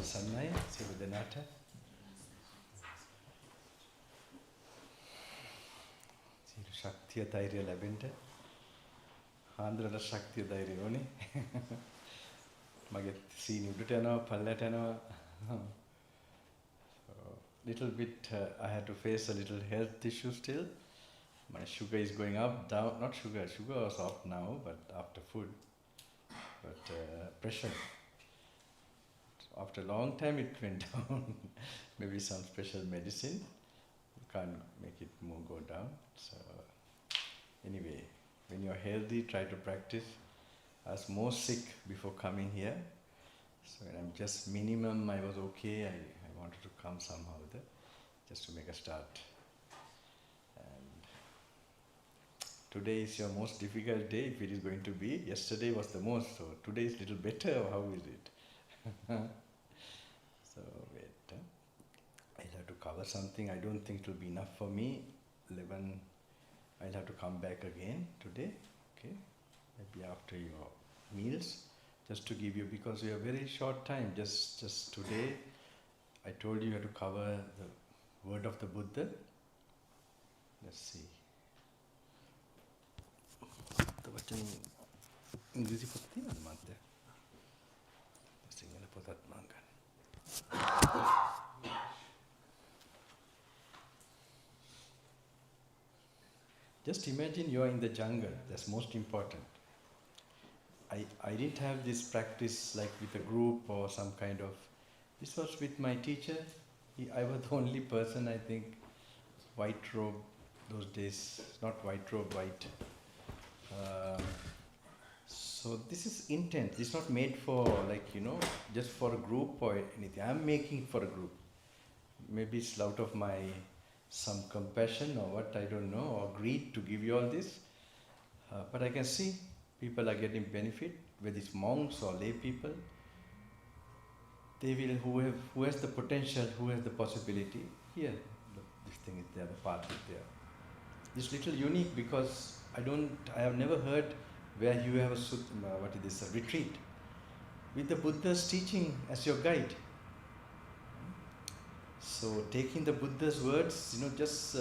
Sannaya, Sivadanata. Shaktiya Dhairya Labinta. Handrada Shaktiya Dhairya Oni. Maget seen Udutano, Palatano. Little bit, I had to face a little health issue still. My sugar is going up, down, not sugar was up now, but after food. But pressure. After a long time it went down. Maybe some special medicine. You can't make it more go down. So anyway, when you're healthy, try to practice. I was more sick before coming here. So when I'm just minimum, I was okay. I wanted to come somehow there, just to make a start. And today is your most difficult day, if it is going to be. Yesterday was the most, so today is a little better. How is it? So wait, I'll have to cover something. I don't think it will be enough for me. 11, I'll have to come back again today. Okay, maybe after your meals, just to give you, because we have very short time. Just today, I told you have to cover the word of the Buddha. Let's see. The wachan English put තියෙනවද මාත්‍ය? සිංහල පොතත් මං ගන්න. Just imagine you are in the jungle. That's most important. I didn't have this practice like with a group or some kind of. This was with my teacher. I was the only person, I think, white robe those days. Not white robe, white. So this is intent. It's not made for just for a group or anything. I'm making it for a group. Maybe it's out of my some compassion or what, I don't know, or greed to give you all this. But I can see people are getting benefit, whether it's monks or lay people. They will, who has the potential, who has the possibility. Here, look, this thing is there, the path is there. This little unique because I have never heard where you have a retreat with the Buddha's teaching as your guide. So taking the Buddha's words, just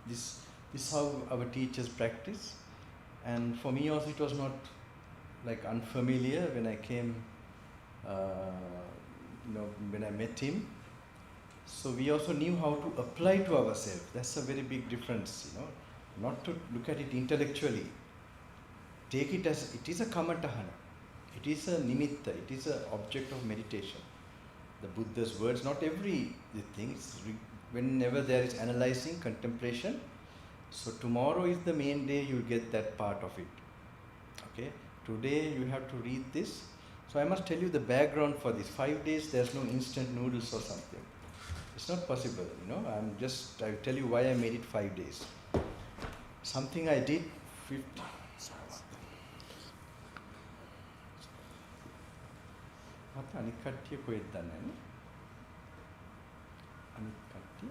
this is how our teachers practice. And for me also it was not like unfamiliar when I came, when I met him. So we also knew how to apply to ourselves. That's a very big difference, not to look at it intellectually. Take it as it is a kamatahana. It is a nimitta. It is an object of meditation. The Buddha's words, not every thing. Whenever there is analyzing, contemplation. So tomorrow is the main day, you will get that part of it. Okay. Today you have to read this. So I must tell you the background for this. 5 days there's no instant noodles or something. It's not possible, I'll tell you why I made it 5 days. Something I did 50. අනිත් කට්ටිය කොහෙද දන්නේ නේ? අනිත් කට්ටිය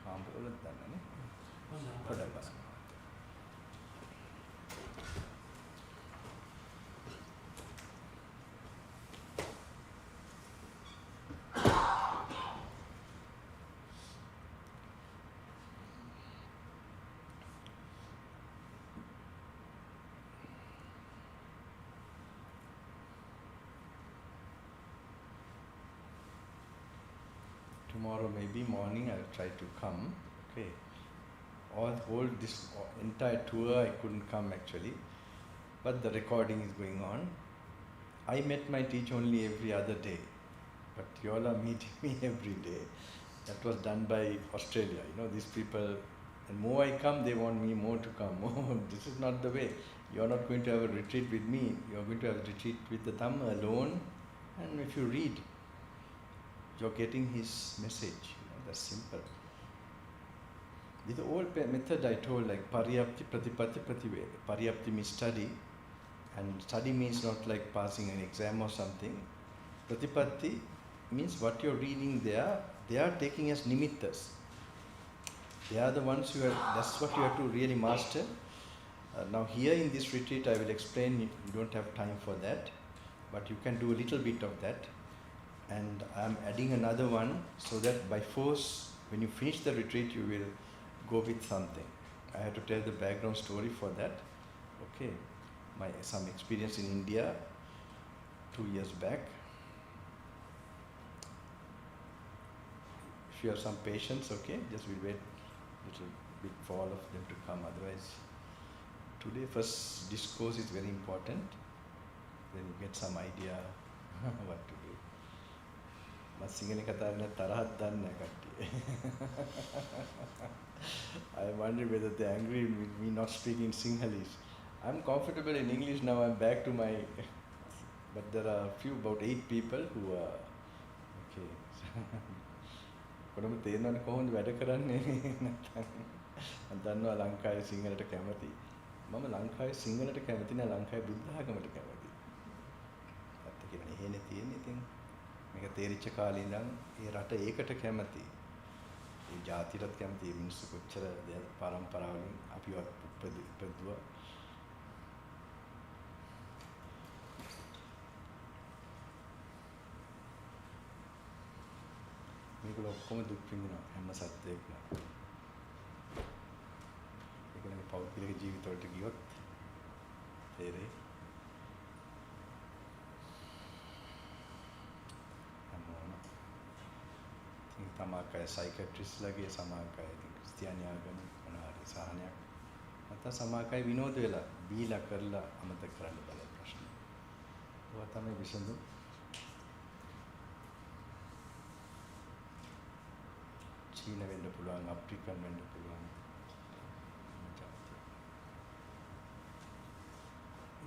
කාමරවල දන්නේ නේ? පොඩක් බලන්න. Tomorrow maybe morning I'll try to come. Okay. All this entire tour I couldn't come actually, but the recording is going on. I met my teacher only every other day, but you all are meeting me every day. That was done by Australia. These people, and more I come, they want me more to come. Oh, this is not the way. You're not going to have a retreat with me. You're going to have a retreat with the Dhamma alone. And if you read, you're getting his message. That's simple. With the old method I told, like pariyapti, pratipatti, prativeda. Pariyapti means study, and study means not like passing an exam or something. Pratipatti means what you're reading there, they are taking as nimittas. They are the ones that's what you have to really master. Now here in this retreat I will explain, you don't have time for that. but you can do a little bit of that. And I'm adding another one so that by force, when you finish the retreat, you will go with something. I have to tell the background story for that. Okay, some experience in India 2 years back. If you have some patience, okay, just we'll wait a little bit for all of them to come. Otherwise, today first discourse is very important. Then you get some idea what to do. මම සිංහලෙන් කතා කරන තරහක් දන්නේ නැහැ කට්ටිය. I wonder whether they're angry with me not speaking Sinhalese. I'm comfortable in English now. I'm back to my. But there are about 8 people who are okay. කොහොමද තේරෙනවනේ කොහොමද වැඩ කරන්නේ නැත්නම් මම දන්නවා ලංකාවේ සිංහලට කැමති. මම ලංකාවේ සිංහලට කැමති නෑ ලංකාවේ බුද්ධ ආගමට කැමති. ඇත්ත කියන්නේ එහෙනේ තියෙන්නේ ඉතින්. මේක තේරිච්ච කාලේ ඉඳන් ඒ රට ඒකට කැමති. ඒ ජාතියටත් කැමති. මේ මිනිස්සු කොච්චර පරම්පරාවලින් අපිවත් උපදුවා. මේගොල්ලෝ ඔක්කොම දුක් විඳිනවා හැම සත්‍යයක්ම. ඒගොල්ලන්ගේ පෞද්ගලික ජීවිතවලට ගියොත් තේරෙයි. තමාකයි සයිකියාට්‍රිස්ට්ලාගේ සමාකයි ක්‍රිස්තියානි ආගම මොනවාරි සාහනයක් නැත්නම් සමාකයි විනෝද වෙලා බීලා කරලා අමතක කරන්න බල ප්‍රශ්න. ඔය තමයි විසඳුම. චීන වෙන්න පුළුවන්, අප්‍රිකන් වෙන්න පුළුවන්.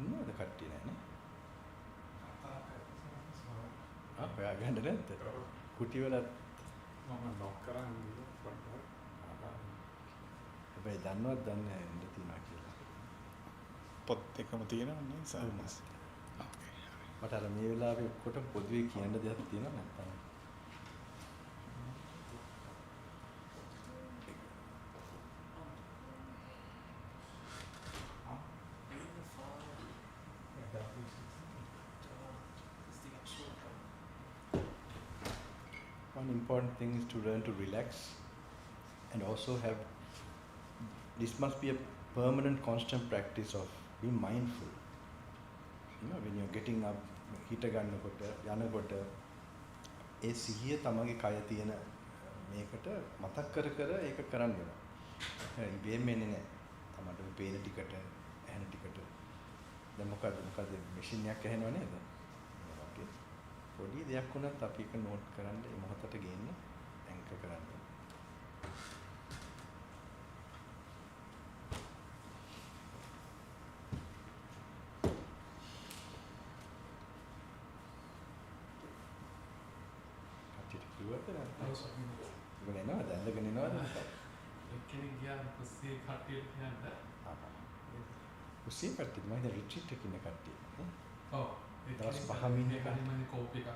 ඉන්නවද කට්ටිය නෑනේ? ඔයා ගන්න නැද්ද? කුටි වල මම ලොක් කරන්නේ පොඩ්ඩක්. හැබැයි දන්නවත් දන්නේ නැහැ ඉන්න තියනවා කියලා. පොත් එකම තියෙනවනේ සර්විස්. ඕකේ. මට අර මේ වෙලාවේ ඔක්කොටම පොදුවේ කියන්න දෙයක් තියෙනව නැත්නම්? One important thing is to learn to relax and also have, this must be a permanent constant practice of being mindful. You know, when you're getting up, හිට ගන්නකොට යනකොට ඒ සිහිය තමගේ කය තියෙන මේකට මතක් කර කර ඒක කරන්න වෙනවා. ඉබේම එන්නේ නැහැ. තමට පේන ටිකට ඇහෙන ටිකට දැන් මොකද මැෂින් එකක් ඇහෙනව නේද? පොඩි දෙයක් වුණත් අපි ඒක නෝට් කරන්න ඒ මොහොතට ගේන්න ඇන්කර් කරන්න. කටිට කිව්වද නැත්නම් ඔබ එනවද ඇඳගෙන එනවද? එක්කෙනෙක් ගියා කුස්සියේ කට්ටියට කියන්න. කුස්සියේ කට්ටිය මම දැන් රිට්‍රීට් එකේ ඉන්න කට්ටිය. ඔව්. දවස් 5 මිනිහ මම කෝපි එකක්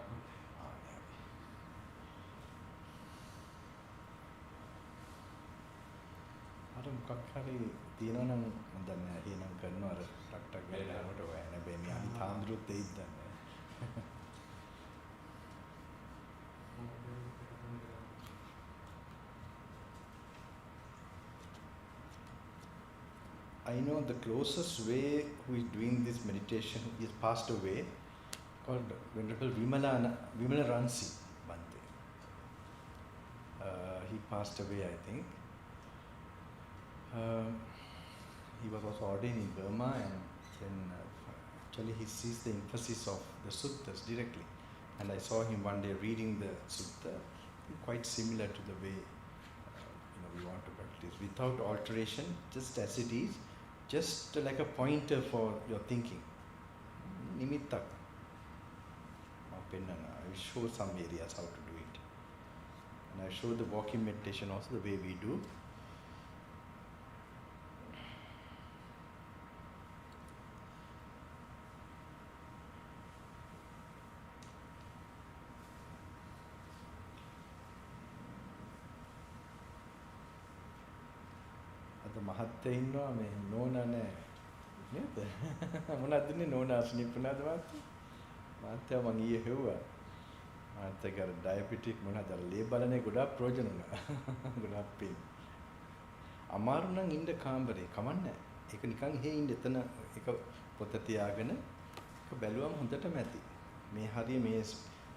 අර මොකක් හරි තියෙනවා නම් මම දන්නේ එහෙනම් කරනවා අර ටක් ටක් ගාලා යනකොට ඔය හැබැයි මේ අනිත් ආන්දරුත් එයිද දන්නේ. I know the closest way who is doing this meditation is passed away, called Venerable Vimala Ransi Bante. He passed away, I think. He was also ordained in Burma, and then actually he sees the emphasis of the suttas directly. And I saw him one day reading the sutta, quite similar to the way we want to practice, without alteration, just as it is. Just like a pointer for your thinking. Nimitta. I will show some areas how to do it. And I show the walking meditation also the way we do. මහත්තයා ඉන්නවා මේ නෝනා නෑ නේද? මොනවද දෙන්නේ නෝනා අස්නිප්පුණාද වාත්? මාත්‍යා මං ඊයේ හෙව්වා. මාත්‍යාගේ අර ඩයබටික් මොනවාද අර ලේ බලන්නේ ගොඩාක් ප්‍රයෝජන වුණා. ගොඩාක් පින්. අමාරු නම් ඉන්න කාමරේ කමන්නේ. ඒක නිකන් එහෙ ඉන්න එතන එක පොත තියාගෙන ඒක බැලුවම හොඳටම ඇති. මේ හරිය මේ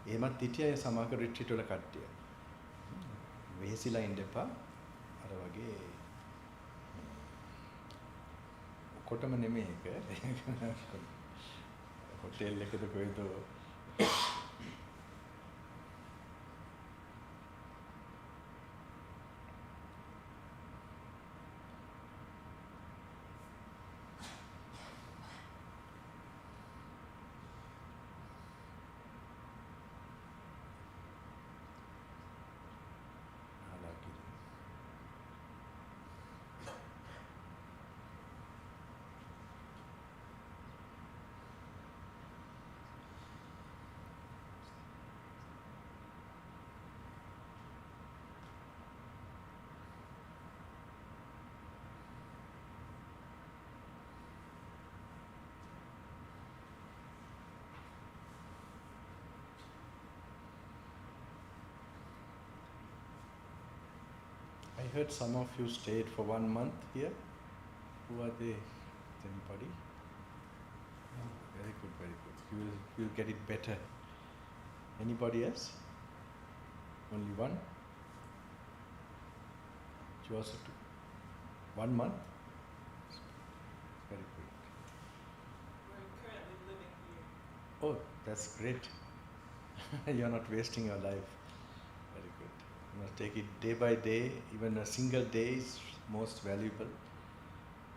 එහෙමත් හිටියයි සමාක රිට්‍රීට් වල කට්ටිය. වෙහෙසිලා ඉන්න එපා. අර වගේ කොටම නෙමෙයි ඒක. හොටෙල් එකද කොහෙද I heard some of you stayed for 1 month here. Who are they? Is anybody? Oh, very good, very good. You'll get it better. Anybody else? Only one? You also took 1 month? Very good. We're currently living here. Oh, that's great. You're not wasting your life. Very good. You must take it day by day. Even a single day is most valuable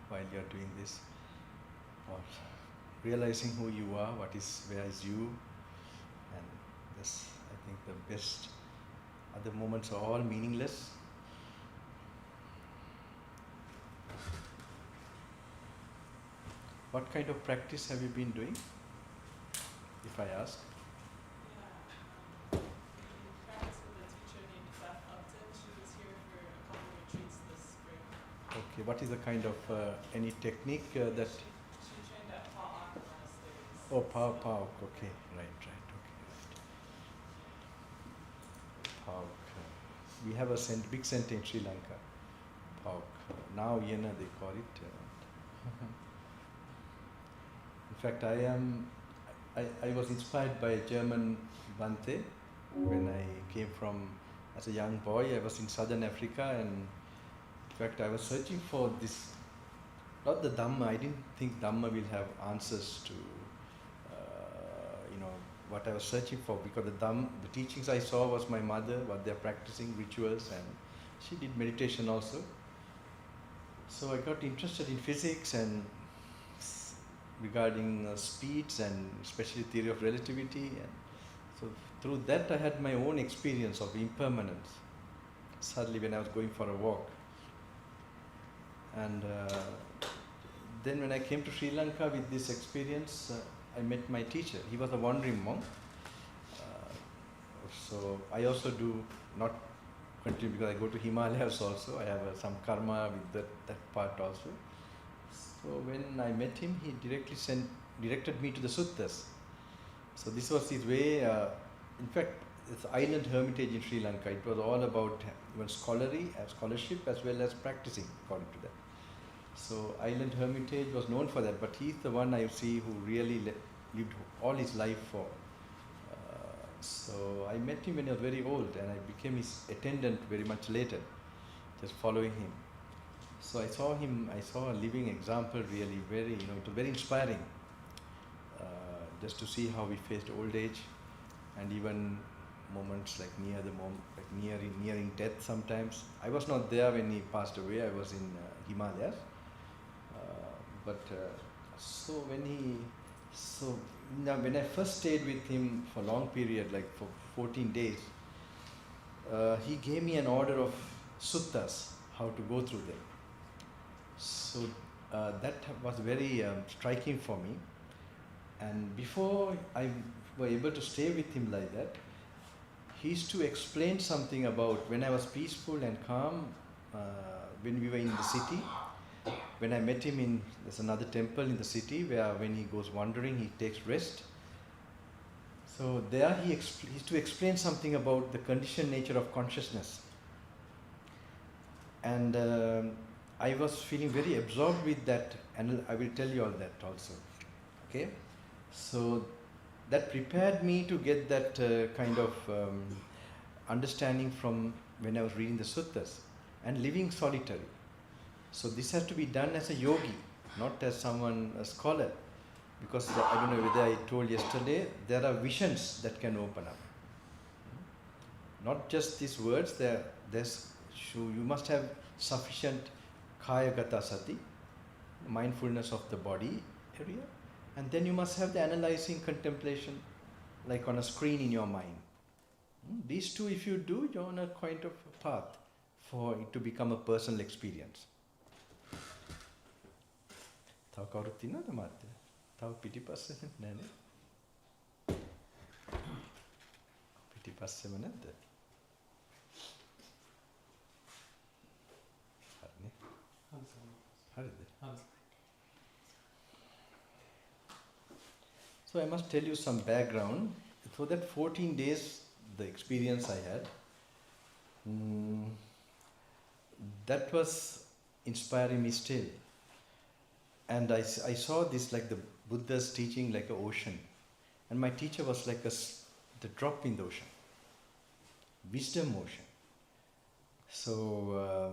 while you're doing this. Or realizing who you are, where is you, and that's, I think, the best. Other moments are all meaningless. What kind of practice have you been doing, if I ask? We practiced with a teacher named Beth Upton. She was here for a couple of retreats this spring. Okay, what is the kind of, any technique that... She trained at Pa'ak monasteries. Oh, Pa'ak, okay, right, okay, right. Pa'ak. We have a big center in Sri Lanka, Pa'ak. Now, Yena, they call it. In fact, I was inspired by a German Bhante when I came from, as a young boy, I was in southern Africa, and in fact I was searching for this, not the Dhamma, I didn't think Dhamma will have answers to, what I was searching for, because the teachings I saw was my mother, what they're practicing, rituals, and she did meditation also. So I got interested in physics and regarding speeds and especially theory of relativity, and so through that I had my own experience of impermanence suddenly when I was going for a walk. And then when I came to Sri Lanka with this experience, I met my teacher. He was a wandering monk. So I also do not continue, because I go to Himalayas also. I have some karma with that part also. So when I met him, he directed me to the suttas. So this was his way. In fact, it's island hermitage in Sri Lanka. It was all about even scholarship as well as practicing according to that. So island hermitage was known for that, but he's the one I see who really lived all his life for. So I met him when he was very old, and I became his attendant very much later, just following him. So I saw a living example, really very, it was very inspiring, just to see how he faced old age, and even moments like nearing death sometimes. I was not there when he passed away, I was in Himalayas. When I first stayed with him for a long period, like for 14 days, he gave me an order of suttas, how to go through them. So that was very striking for me. And before I were able to stay with him like that, he used to explain something about when I was peaceful and calm, when we were in the city. When I met him there's another temple in the city where when he goes wandering, he takes rest. So there he's to explain something about the conditioned nature of consciousness. And I was feeling very absorbed with that, and I will tell you all that also. Okay? So that prepared me to get that kind of understanding from when I was reading the suttas and living solitary. So this has to be done as a yogi, not as someone, a scholar. Because I don't know whether I told yesterday, there are visions that can open up. Not just these words, you must have sufficient kaya gata sati, mindfulness of the body area, and then you must have the analyzing contemplation, like on a screen in your mind. These two, if you do, you're on a kind of path for it to become a personal experience. තව කවුරුත් ඉන්නවද මාත්‍ය? තව පිටිපස්සේ නෑනේ. පිටිපස්සෙම නැද්ද? හරිනේ. හරිද? So I must tell you some background. For that 14 days, the experience I had, that was inspiring me still. And I saw this like the Buddha's teaching like an ocean. And my teacher was like the drop in the ocean. Wisdom ocean. So,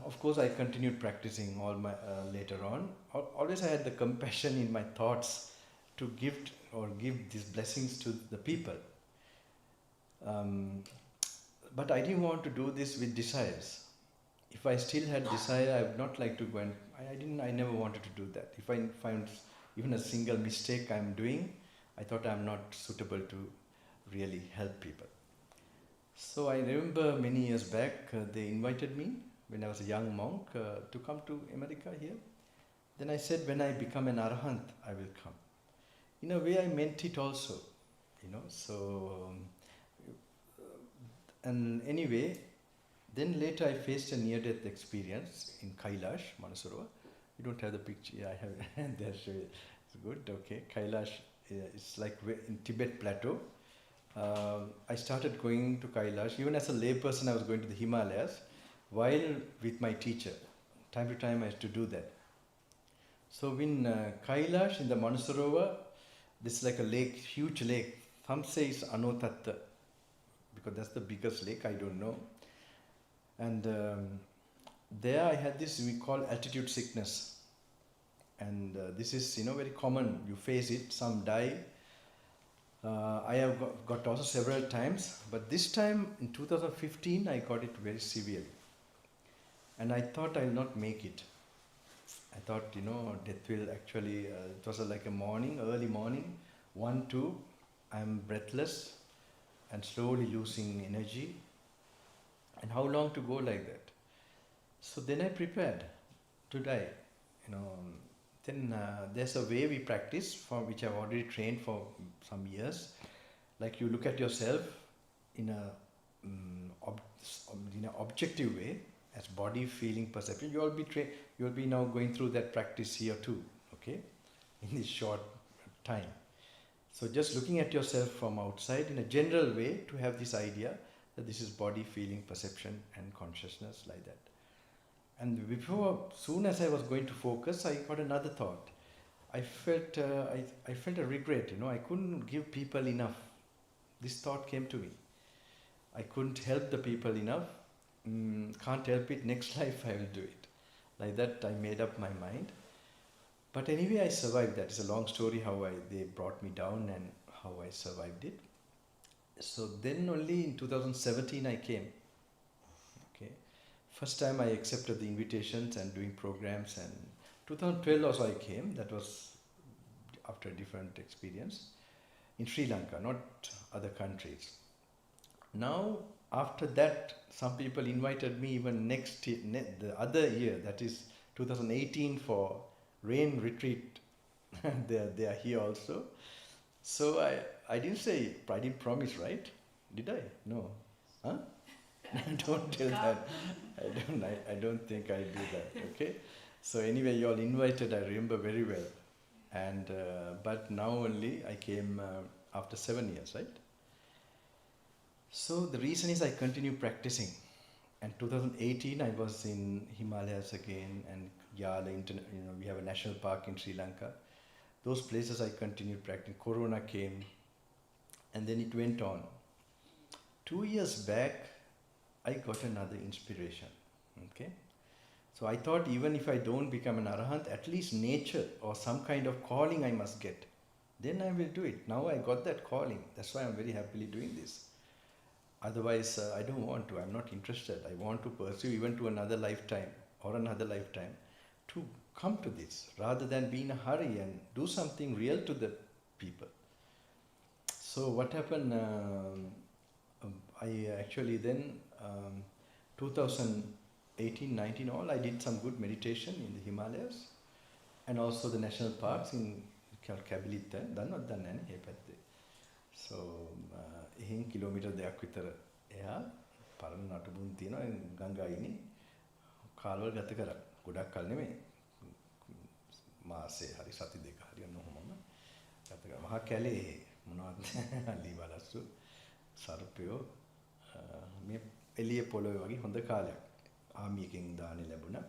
of course, I continued practicing all my later on. Always I had the compassion in my thoughts to give these blessings to the people. But I didn't want to do this with desires. If I still had desire, I would not like to go and I never wanted to do that. If I find even a single mistake I'm doing, I thought I'm not suitable to really help people. So I remember many years back, they invited me when I was a young monk to come to America here. Then I said, when I become an arahant, I will come. In a way, I meant it also, so, and anyway, then later I faced a near-death experience in Kailash, Manasarova. You don't have the picture, I have, there, it's good, okay. Kailash, it's like in Tibet plateau. I started going to Kailash, even as a layperson I was going to the Himalayas, while with my teacher. Time to time I used to do that. So in Kailash, in the Manasarova, this is like a lake, huge lake. Some say it's Anotatta, because that's the biggest lake, I don't know. And there I had this we call altitude sickness. And this is, very common. You face it, some die. I have got also several times, but this time in 2015 I got it very severely. And I thought I will not make it. I thought, death will actually, it was like a morning, early morning, 1, 2, I'm breathless and slowly losing energy. And how long to go like that? So then I prepared to die. Then there's a way we practice, for which I've already trained for some years. Like you look at yourself in a objective way, as body, feeling, perception. You will be now going through that practice here too, okay? In this short time. So just looking at yourself from outside in a general way to have this idea that this is body, feeling, perception and consciousness, like that. And soon as I was going to focus, I got another thought. I felt a regret, I couldn't give people enough. This thought came to me. I couldn't help the people enough. Can't help it, next life I will do it. Like that I made up my mind. But anyway, I survived that. It's a long story how they brought me down and how I survived it. So then only in 2017 I came. Okay. First time I accepted the invitations and doing programs, and 2012 also I came. That was after a different experience in Sri Lanka, not other countries. Now after that, some people invited me even the other year, that is 2018, for rain retreat. they are here also. So I didn't promise, right? Did I? No. Huh? Don't tell that. I don't think I do that. Okay. So anyway, you all invited, I remember very well. And but now only I came after 7 years, right? So the reason is I continue practicing. And 2018 I was in Himalayas again, and Yala, we have a national park in Sri Lanka. Those places I continued practicing. Corona came, and then it went on. 2 years back, I got another inspiration. Okay, so I thought even if I don't become an arahant, at least nature or some kind of calling I must get. Then I will do it. Now I got that calling. That's why I'm very happily doing this. Otherwise, I don't want to. I'm not interested. I want to pursue even to another lifetime or another lifetime to come to this rather than be in a hurry and do something real to the people. So what happened? I actually then 2018-19 all I did some good meditation in the Himalayas and also the national parks in Kabilitta. So එහෙන් kilometre දෙකක් විතර එහා පරණ නටබුන් තියෙනවා ගංගායිනේ කාලවල ගත කරා. ගොඩක් කල් නෙමෙයි. මාසේ හරි සති දෙක හරි ඔන්නෝමම ගත කරා. මහා කැලේ මොනවද ලී බලස්සු සර්පයෝ මේ එළිය පොළොවේ වගේ හොඳ කාලයක්. ආමි එකෙන් දානෙ ලැබුණා.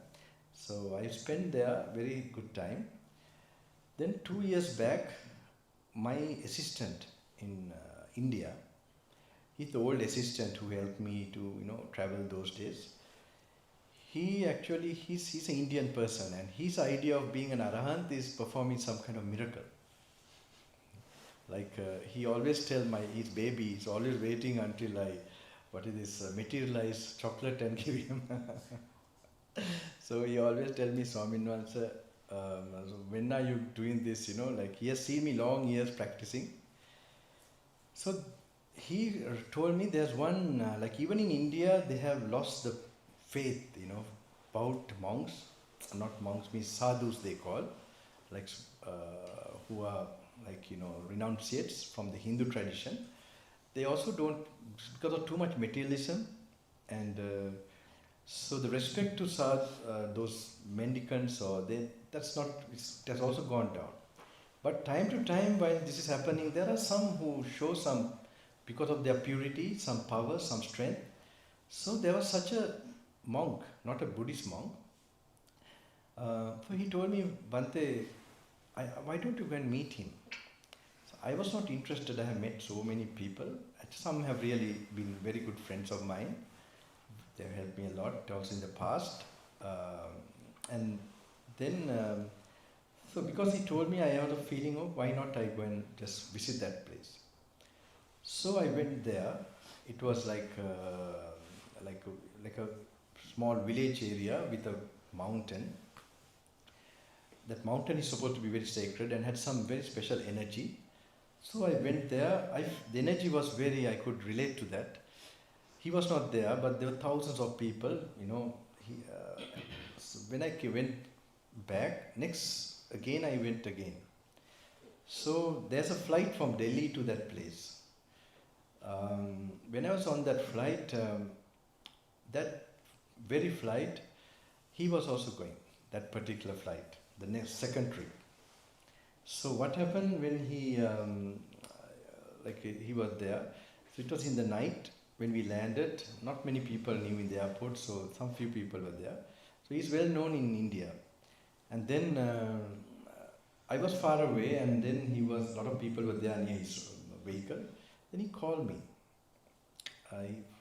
So I spent there very good time. Then 2 years back, my assistant in India, he's the old assistant who helped me to travel those days. He's an Indian person, and his idea of being an arahant is performing some kind of miracle. Like he always tells his baby is always waiting until I materialize chocolate and give him. So he always tells me, Swamin Wansa, when are you doing this? Like he has seen me long years practicing. So he told me there's one, like even in India, they have lost the faith, about monks, not monks, means sadhus they call, like who are like, renunciates from the Hindu tradition. They also don't, because of too much materialism, and so the respect to those mendicants, or that's also gone down. But time to time while this is happening, there are some who show some, because of their purity, some power, some strength. So there was such a monk, not a Buddhist monk. So he told me, Bante, why don't you go and meet him? So I was not interested. I have met so many people. Some have really been very good friends of mine. They have helped me a lot also in the past. And then, so because he told me, I had a feeling of why not I go and just visit that place. So I went there. It was like a small village area with a mountain. That mountain is supposed to be very sacred and had some very special energy. So I went there. The energy was I could relate to that. He was not there, but there were thousands of people. So when I went back, again I went again. So there's a flight from Delhi to that place. When I was on that flight, that very flight, he was also going, that particular flight, the second trip. So what happened when he was there, so it was in the night when we landed. Not many people knew in the airport, so some few people were there. So he's well known in India. And then I was far away, and then a lot of people were there near his vehicle. Then he called me.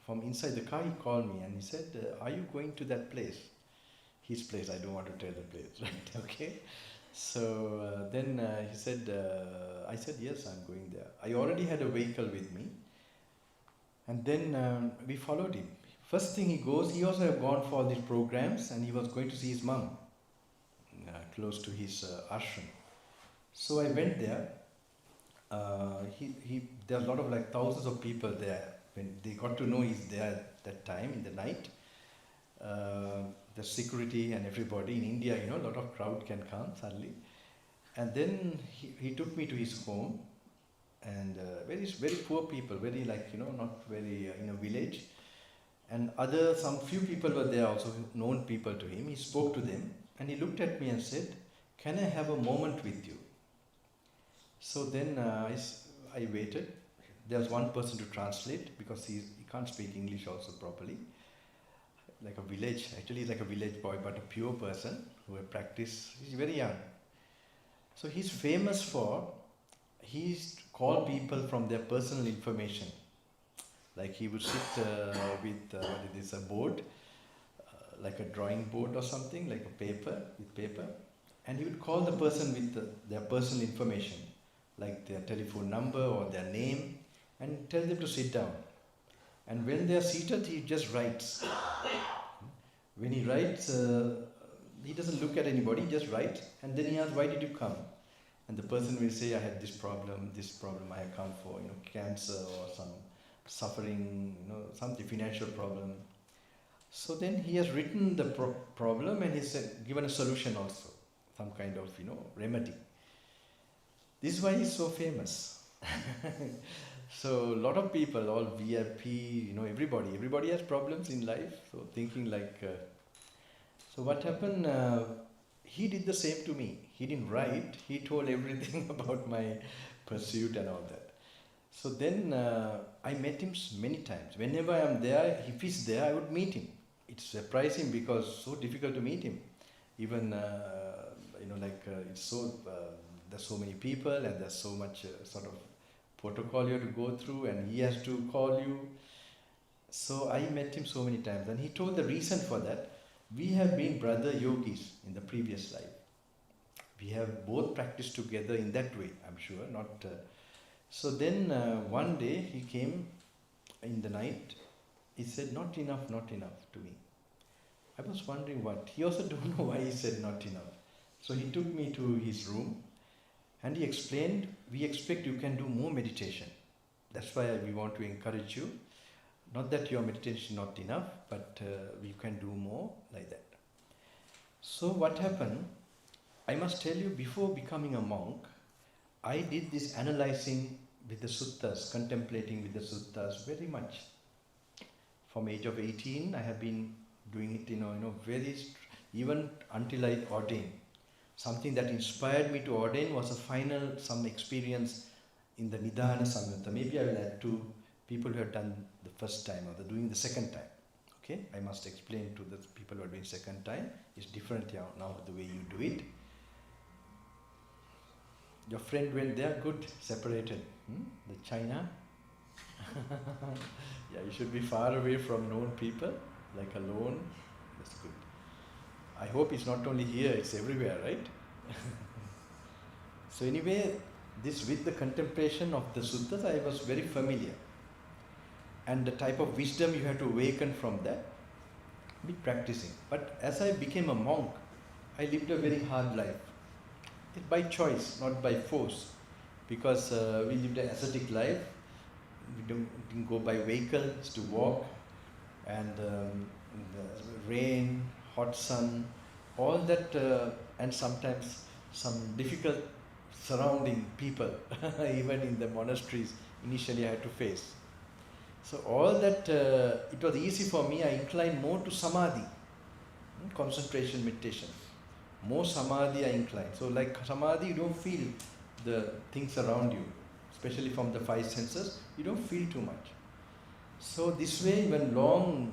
From inside the car, he called me and he said, are you going to that place? His place, I don't want to tell the place, right? Okay. So then he said, I said, yes, I'm going there. I already had a vehicle with me. And then we followed him. First thing he goes, he also had gone for these programs, and he was going to see his mom close to his ashram. So I went there. There are a lot of thousands of people there. When they got to know he's there at that time in the night, the security and everybody in India, a lot of crowd can come suddenly. And then he took me to his home, and very, very poor people, very not very in a village. And some few people were there also, known people to him. He spoke to them, and he looked at me and said, can I have a moment with you? So then I waited. There was one person to translate because he can't speak English also properly. Like a village, actually he's like a village boy, but a pure person who had practiced. He's very young. So he's famous for, he used to call people from their personal information. Like he would sit with a board, like a drawing board or something, like a paper, and he would call the person with their personal information, like their telephone number or their name, and tell them to sit down. And when they are seated, he just writes. When he writes, he doesn't look at anybody, he just writes, and then he asks, why did you come? And the person will say, I had this problem I have come for, cancer or some suffering, something, financial problem. So then he has written the problem and he's given a solution also, some kind of, remedy. This is why he's so famous. So a lot of people, all VIP, everybody has problems in life. So thinking like, so what happened, he did the same to me. He didn't write, he told everything about my pursuit and all that. So then I met him many times. Whenever I am there, if he's there, I would meet him. It's surprising because it's so difficult to meet him. Even, it's so, there's so many people and there's so much sort of protocol you have to go through and he has to call you. So I met him so many times and he told the reason for that. We have been brother yogis in the previous life. We have both practiced together in that way, I'm sure. So then one day he came in the night. He said, not enough to me. I was wondering what. He also don't know why he said not enough. So he took me to his room and he explained, we expect you can do more meditation. That's why we want to encourage you. Not that your meditation is not enough, but you can do more like that. So what happened, I must tell you, before becoming a monk, I did this analyzing with the suttas, contemplating with the suttas very much. From age of 18, I have been doing it, even until I ordained. Something that inspired me to ordain was some experience in the Nidana Samyutta. Maybe I will add to people who have done the first time or doing the second time. Okay, I must explain to the people who are doing second time. It's different now the way you do it. Your friend went there, good, separated. The China. Yeah, you should be far away from known people, like alone. That's good. I hope it's not only here, it's everywhere, right? So anyway, this with the contemplation of the suttas, I was very familiar. And the type of wisdom you have to awaken from that, be practicing. But as I became a monk, I lived a very hard life. By choice, not by force. Because we lived an ascetic life. We didn't go by vehicles to walk. And the rain, hot sun, all that, and sometimes some difficult surrounding people, even in the monasteries, initially I had to face. So all that, it was easy for me. I inclined more to samadhi, concentration, meditation. More samadhi I incline. So like samadhi, you don't feel the things around you, especially from the five senses, you don't feel too much. So this way, when long,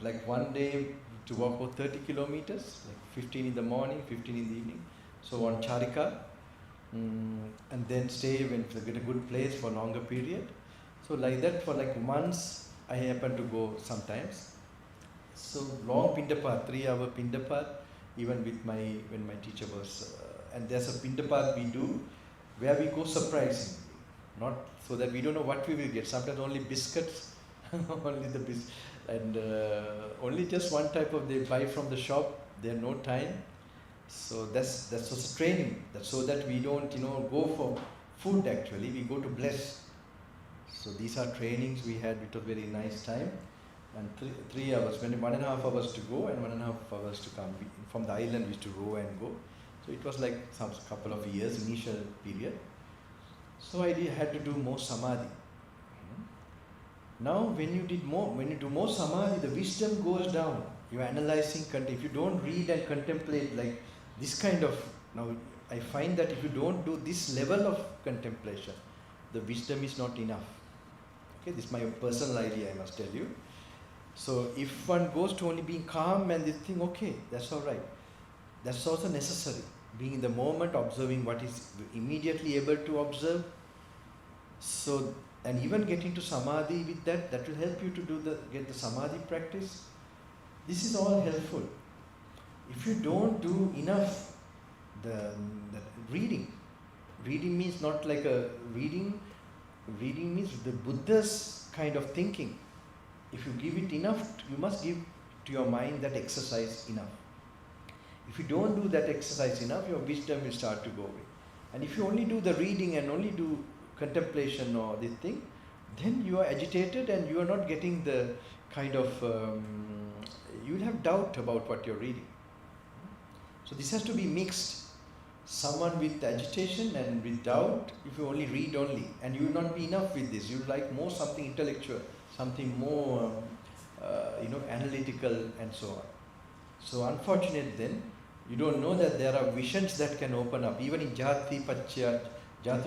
like one day to walk for 30 kilometers, like 15 in the morning, 15 in the evening. So on Charika, and then stay when get a good place for a longer period. So like that for like months, I happen to go sometimes. So long Pindapat, 3-hour Pindapat, even with when my teacher was, and there's a Pindapat we do, where we go surprisingly, not so that we don't know what we will get. Sometimes only biscuits, only the biscuits, and only just one type of they buy from the shop. They have no time, so that's also training. That's so that we don't go for food. Actually, we go to bless. So these are trainings we had. It was very nice time, and 3 hours, 1.5 hours to go and 1.5 hours to come. From the island we used to row and go. So it was like some couple of years initial period. So I had to do more samadhi. Now when you do more samadhi, the wisdom goes down. You are analyzing, if you don't read and contemplate like this kind of, now I find that if you don't do this level of contemplation, the wisdom is not enough. Okay, this is my personal idea, I must tell you. So if one goes to only being calm and they think, okay, that's all right. That's also necessary. Being in the moment, observing what is immediately able to observe. So, and even getting to samadhi with that, that will help you to get the samadhi practice. This is all helpful. If you don't do enough, the reading means not like a reading means the Buddha's kind of thinking. If you give it enough, you must give to your mind that exercise enough. If you don't do that exercise enough, your wisdom will start to go away. And if you only do the reading and only do contemplation or this thing, then you are agitated and you are not getting the kind of, you will have doubt about what you're reading. So this has to be mixed. Someone with agitation and with doubt, if you only read only, and you will not be enough with this. You like more something intellectual, something more, analytical and so on. So unfortunate then, you don't know that there are visions that can open up. Even in Jati Pachya Jara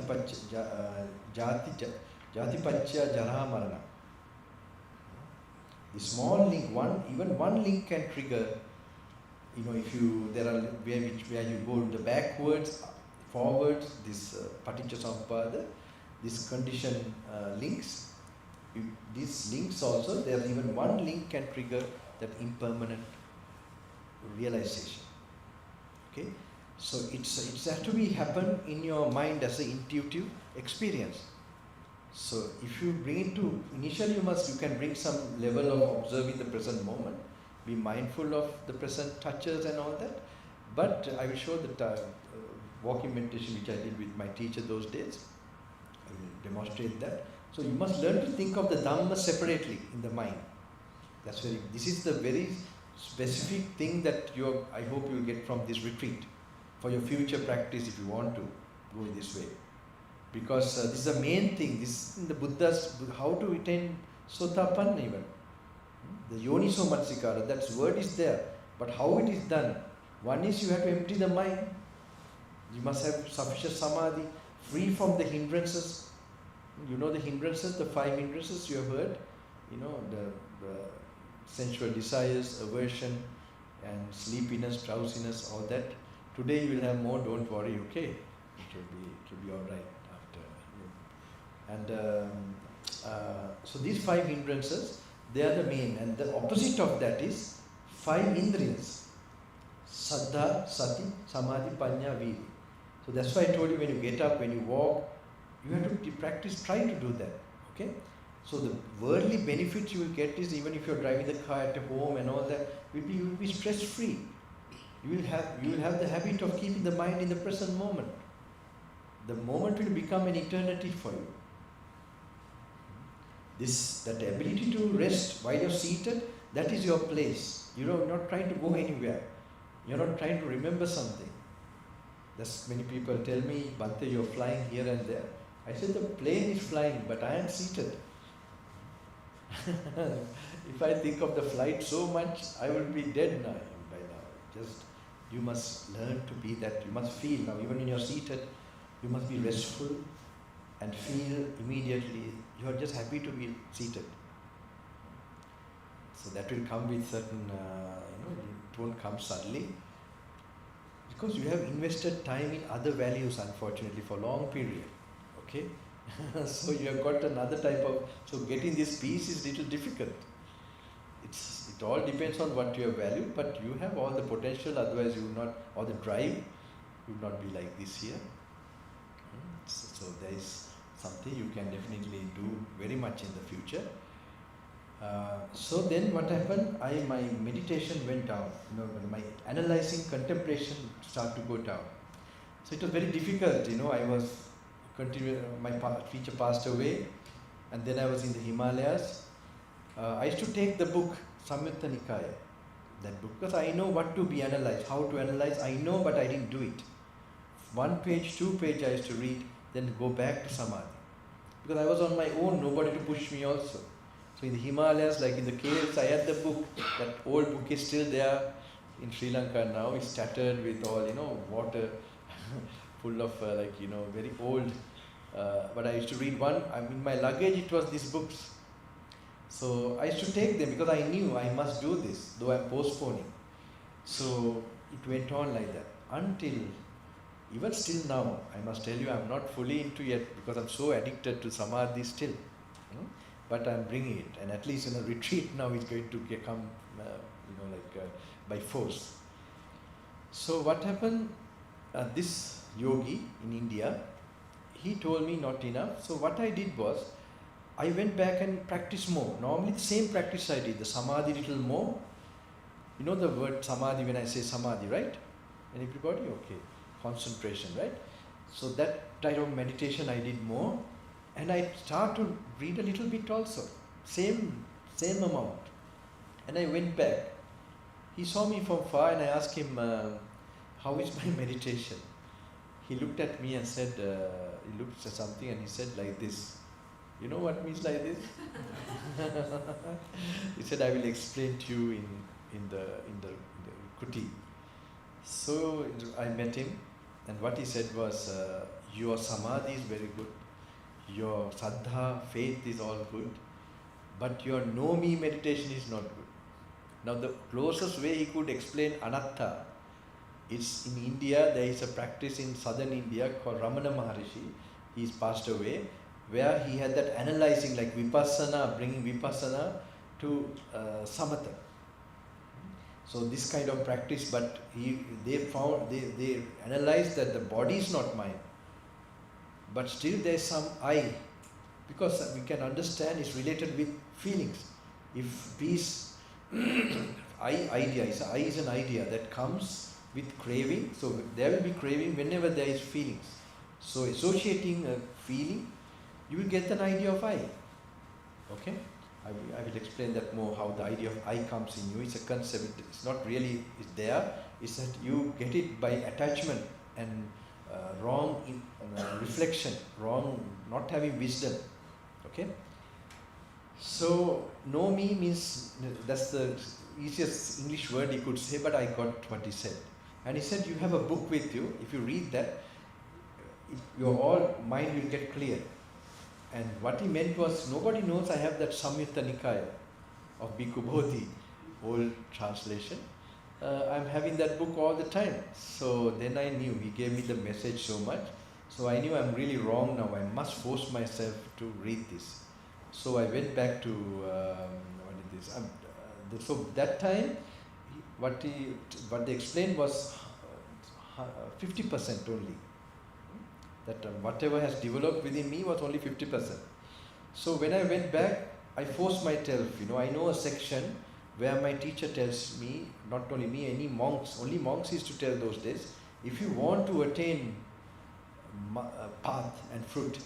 Marana. The small link, even one link can trigger. If you where you go the backwards, forwards, this Paticca Samuppada, this condition links. These links also, there even one link can trigger that impermanent realization. Okay, so it has to be happen in your mind as an intuitive experience. So if you bring it to initially, you can bring some level of observing the present moment. Be mindful of the present touches and all that. But I will show that walking meditation which I did with my teacher those days. I will demonstrate that. So you must learn to think of the Dhamma separately in the mind. This is the very specific thing that I hope you will get from this retreat for your future practice if you want to go in this way. Because this is the main thing. This is in the Buddha's, how to attain Sotapanna even. The Yoniso Matsikara, that word is there. But how it is done? One is you have to empty the mind. You must have sufficient samadhi, free from the hindrances. You know the hindrances, the 5 hindrances you have heard. The sensual desires, aversion, and sleepiness, drowsiness, all that. Today you will have more, don't worry, okay? It will be all right after. And so these 5 hindrances, they are the main, and the opposite of that is 5 indriyas. Saddha, Sati, Samadhi, Panya, Viri. So that's why I told you when you get up, when you walk, you have to practice, try to do that. Okay? So the worldly benefits you will get is even if you're driving the car at home and all that, you will be stress free. You will have the habit of keeping the mind in the present moment. The moment will become an eternity for you. That ability to rest while you're seated, that is your place. You're not trying to go anywhere. You're not trying to remember something. That's many people tell me, Bhante, you're flying here and there. I said the plane is flying, but I am seated. If I think of the flight so much, I will be dead now by now. You must learn to be that. You must feel now, even when you're seated, you must be restful and feel immediately. You are just happy to be seated. So that will come with certain, it won't come suddenly. Because you have invested time in other values, unfortunately, for a long period. Okay? So you have got another type of, so getting this peace is little difficult. It all depends on what you have valued, but you have all the potential, otherwise you will not, or the drive, you will not be like this here. So there is something you can definitely do very much in the future. So then what happened, my meditation went down, my analyzing contemplation started to go down. So it was very difficult, I was my teacher passed away, and then I was in the Himalayas. I used to take the book, Samyutta Nikaya, that book, because I know what to be analyzed, how to analyze, I know, but I didn't do it. 1 page, 2 page I used to read, then go back to Samadhi. Because I was on my own, nobody to push me also. So in the Himalayas, like in the caves, I had the book, that old book is still there in Sri Lanka now, it's tattered with all, water full of very old. But I used to read one. In my luggage it was these books. So I used to take them because I knew I must do this, though I'm postponing. So it went on like that until, even still now, I must tell you, I'm not fully into yet because I'm so addicted to samadhi still. But I'm bringing it, and at least in a retreat now it's going to come, by force. So what happened? This yogi in India, he told me not enough. So what I did was, I went back and practiced more. Normally the same practice I did, the samadhi little more. You know the word samadhi when I say samadhi, right? And everybody? Okay. Concentration, right? So that type of meditation I did more. And I started to read a little bit also. Same amount. And I went back. He saw me from far and I asked him, how is my meditation? He looked at me and said, he looked at something and he said like this. You know what means like this? He said, I will explain to you in the kuti. So I met him, and what he said was, your samadhi is very good, your saddha, faith is all good, but your know me meditation is not good. Now the closest way he could explain anatta is in India. There is a practice in southern India called Ramana Maharishi. He's passed away, where he had that analyzing, like vipassana, bringing vipassana to samatha. So this kind of practice, but they analyzed that the body is not mine, but still there is some I, because we can understand it's related with feelings. If peace, I is an idea that comes with craving, so there will be craving whenever there is feelings. So associating a feeling, you will get an idea of I. Okay? I will explain that more, how the idea of I comes in you. It's a concept, it's not really it's there, it's that you get it by attachment and wrong reflection, wrong, not having wisdom. Okay? So, know me means, that's the easiest English word he could say, but I got what he said. And he said, you have a book with you, if you read that, your all mind will get clear. And what he meant was, nobody knows I have that Samyutta Nikaya of Bhikkhu Bodhi, old translation. I'm having that book all the time. So then I knew, he gave me the message so much. So I knew I'm really wrong now, I must force myself to read this. So I went back to, so that time, what they explained was 50% only. That whatever has developed within me was only 50%. So when I went back, I forced myself, I know a section where my teacher tells me, not only me, any monks, only monks used to tell those days, if you want to attain path and fruit,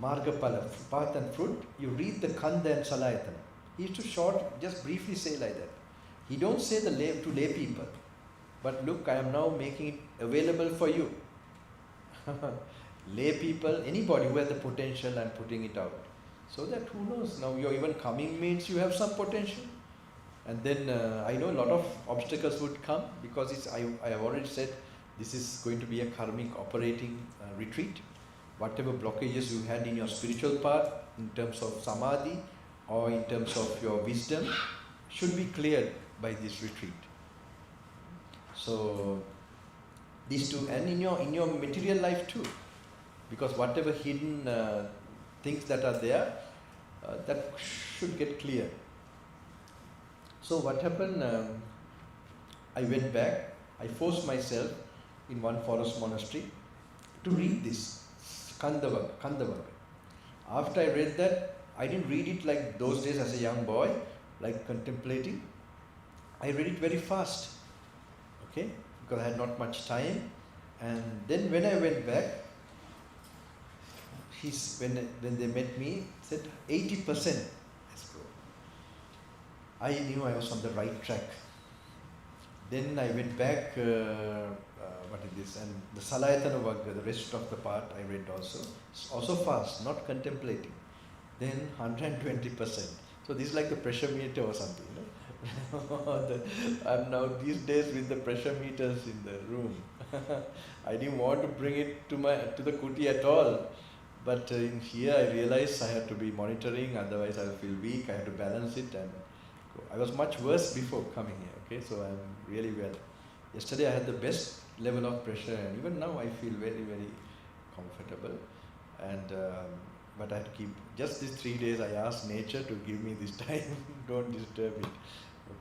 margapala, path and fruit, you read the Kanda and Salayatana. He used to just briefly say like that. He don't say to lay people, but look, I am now making it available for you. Lay people, anybody who has the potential, I'm putting it out. So that who knows, now you're even coming means you have some potential. And then I know a lot of obstacles would come because I have already said this is going to be a karmic operating retreat. Whatever blockages you had in your spiritual path, in terms of samadhi or in terms of your wisdom, should be cleared by this retreat. So these two, and in your material life too, because whatever hidden things that are there, that should get clear. So what happened, I went back, I forced myself in one forest monastery to read this Kandavaka. After I read that, I didn't read it like those days as a young boy, like contemplating. I read it very fast, okay, because I had not much time. And then when I went back, when they met me, said 80% has grown. I knew I was on the right track. Then I went back, and the Salayatana Vagga, the rest of the part I read also fast, not contemplating. Then 120%. So this is like the pressure meter or something, I'm now these days with the pressure meters in the room. I didn't want to bring it to the kuti at all. But in here I realized I had to be monitoring, otherwise I will feel weak, I had to balance it and go. I was much worse before coming here, okay, so I'm really well. Yesterday I had the best level of pressure and even now I feel very, very comfortable. And but I had to keep, just these 3 days I asked nature to give me this time, don't disturb it,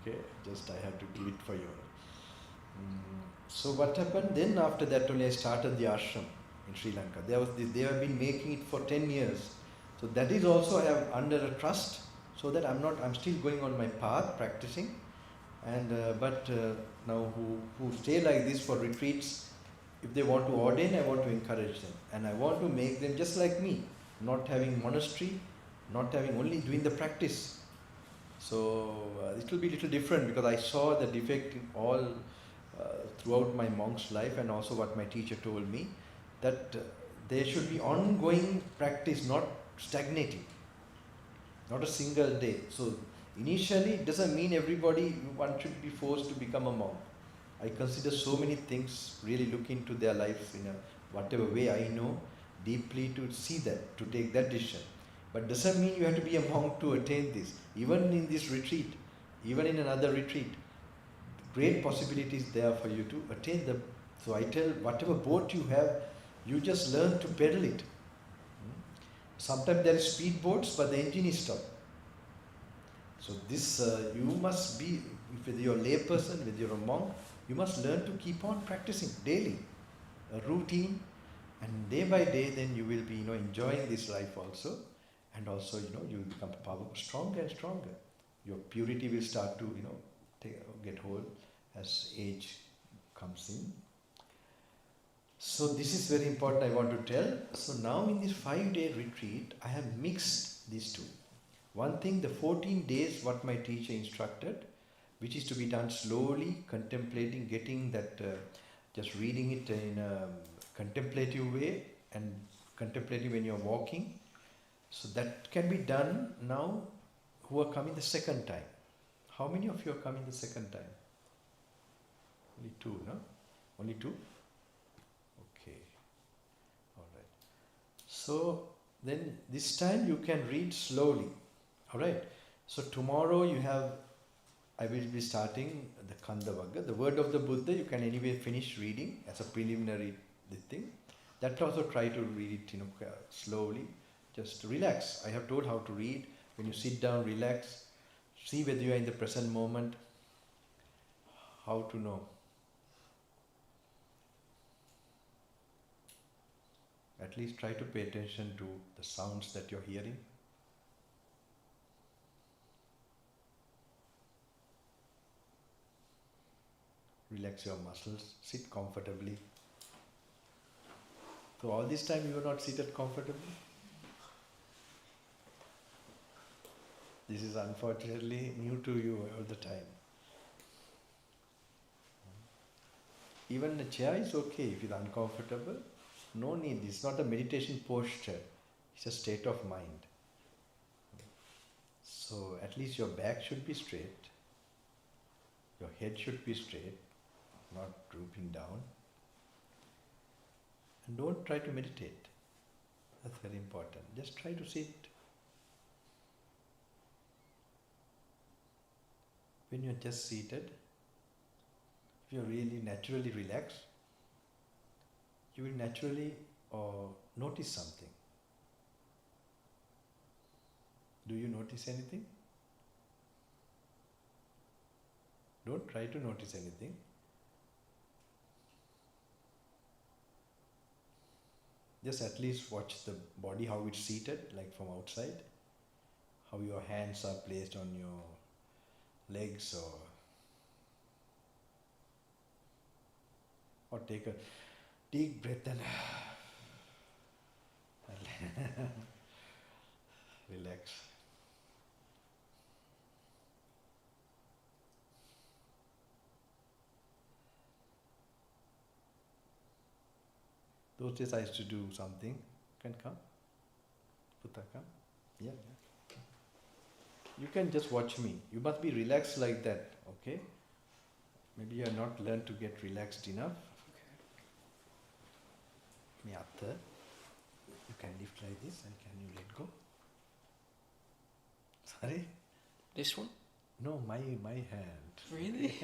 okay, just I had to give it for you. So what happened then, after that only I started the ashram in Sri Lanka. They have been making it for 10 years. So that is also I have under a trust, so that I'm still going on my path, practicing. And but now who stay like this for retreats, if they want to ordain, I want to encourage them. And I want to make them just like me, not having monastery, not having only doing the practice. So it will be a little different, because I saw the defect in all throughout my monk's life, and also what my teacher told me, that there should be ongoing practice, not stagnating, not a single day. So initially it doesn't mean one should be forced to become a monk. I consider so many things, really look into their life in a whatever way I know deeply, to see that, to take that decision. But doesn't mean you have to be a monk to attain this. Even in this retreat, even in another retreat, great possibilities there for you to attain them. So I tell, whatever boat you have, you just learn to pedal it. Sometimes there are speed boats, but the engine is stopped. So this, you must be, whether you're a lay person, whether you're a monk, you must learn to keep on practicing daily, a routine, and day by day, then you will be, enjoying this life also, and also, you will become stronger and stronger. Your purity will start to, get hold as age comes in. So this is very important, I want to tell. So now in this 5-day retreat, I have mixed these two. One thing, the 14 days what my teacher instructed, which is to be done slowly, contemplating, getting that, just reading it in a contemplative way, and contemplating when you're walking. So that can be done now who are coming the second time. How many of you are coming the second time? Only 2, no? Only 2? Okay. Alright. So then this time you can read slowly. Alright. So tomorrow I will be starting the Kandavagga. The word of the Buddha, you can anyway finish reading as a preliminary thing. That also try to read it, slowly. Just relax. I have told how to read. When you sit down, relax. See whether you are in the present moment. How to know? At least try to pay attention to the sounds that you're hearing. Relax your muscles. Sit comfortably. So all this time you are not seated comfortably? This is unfortunately new to you all the time. Even the chair is okay if it's uncomfortable. No need. It's not a meditation posture. It's a state of mind. So at least your back should be straight. Your head should be straight, not drooping down. And don't try to meditate. That's very important. Just try to sit. When you're just seated, if you're really naturally relaxed, you will naturally notice something. Do you notice anything? Don't try to notice anything. Just at least watch the body, how it's seated, like from outside. How your hands are placed on your legs, or take a deep breath and relax. Those days I used to do something. Can come? Putta, come? Yeah. You can just watch me. You must be relaxed like that, okay? Maybe you are not learned to get relaxed enough. අත. You can lift like this and can you let go? Sorry? This one? No, my hand. Really?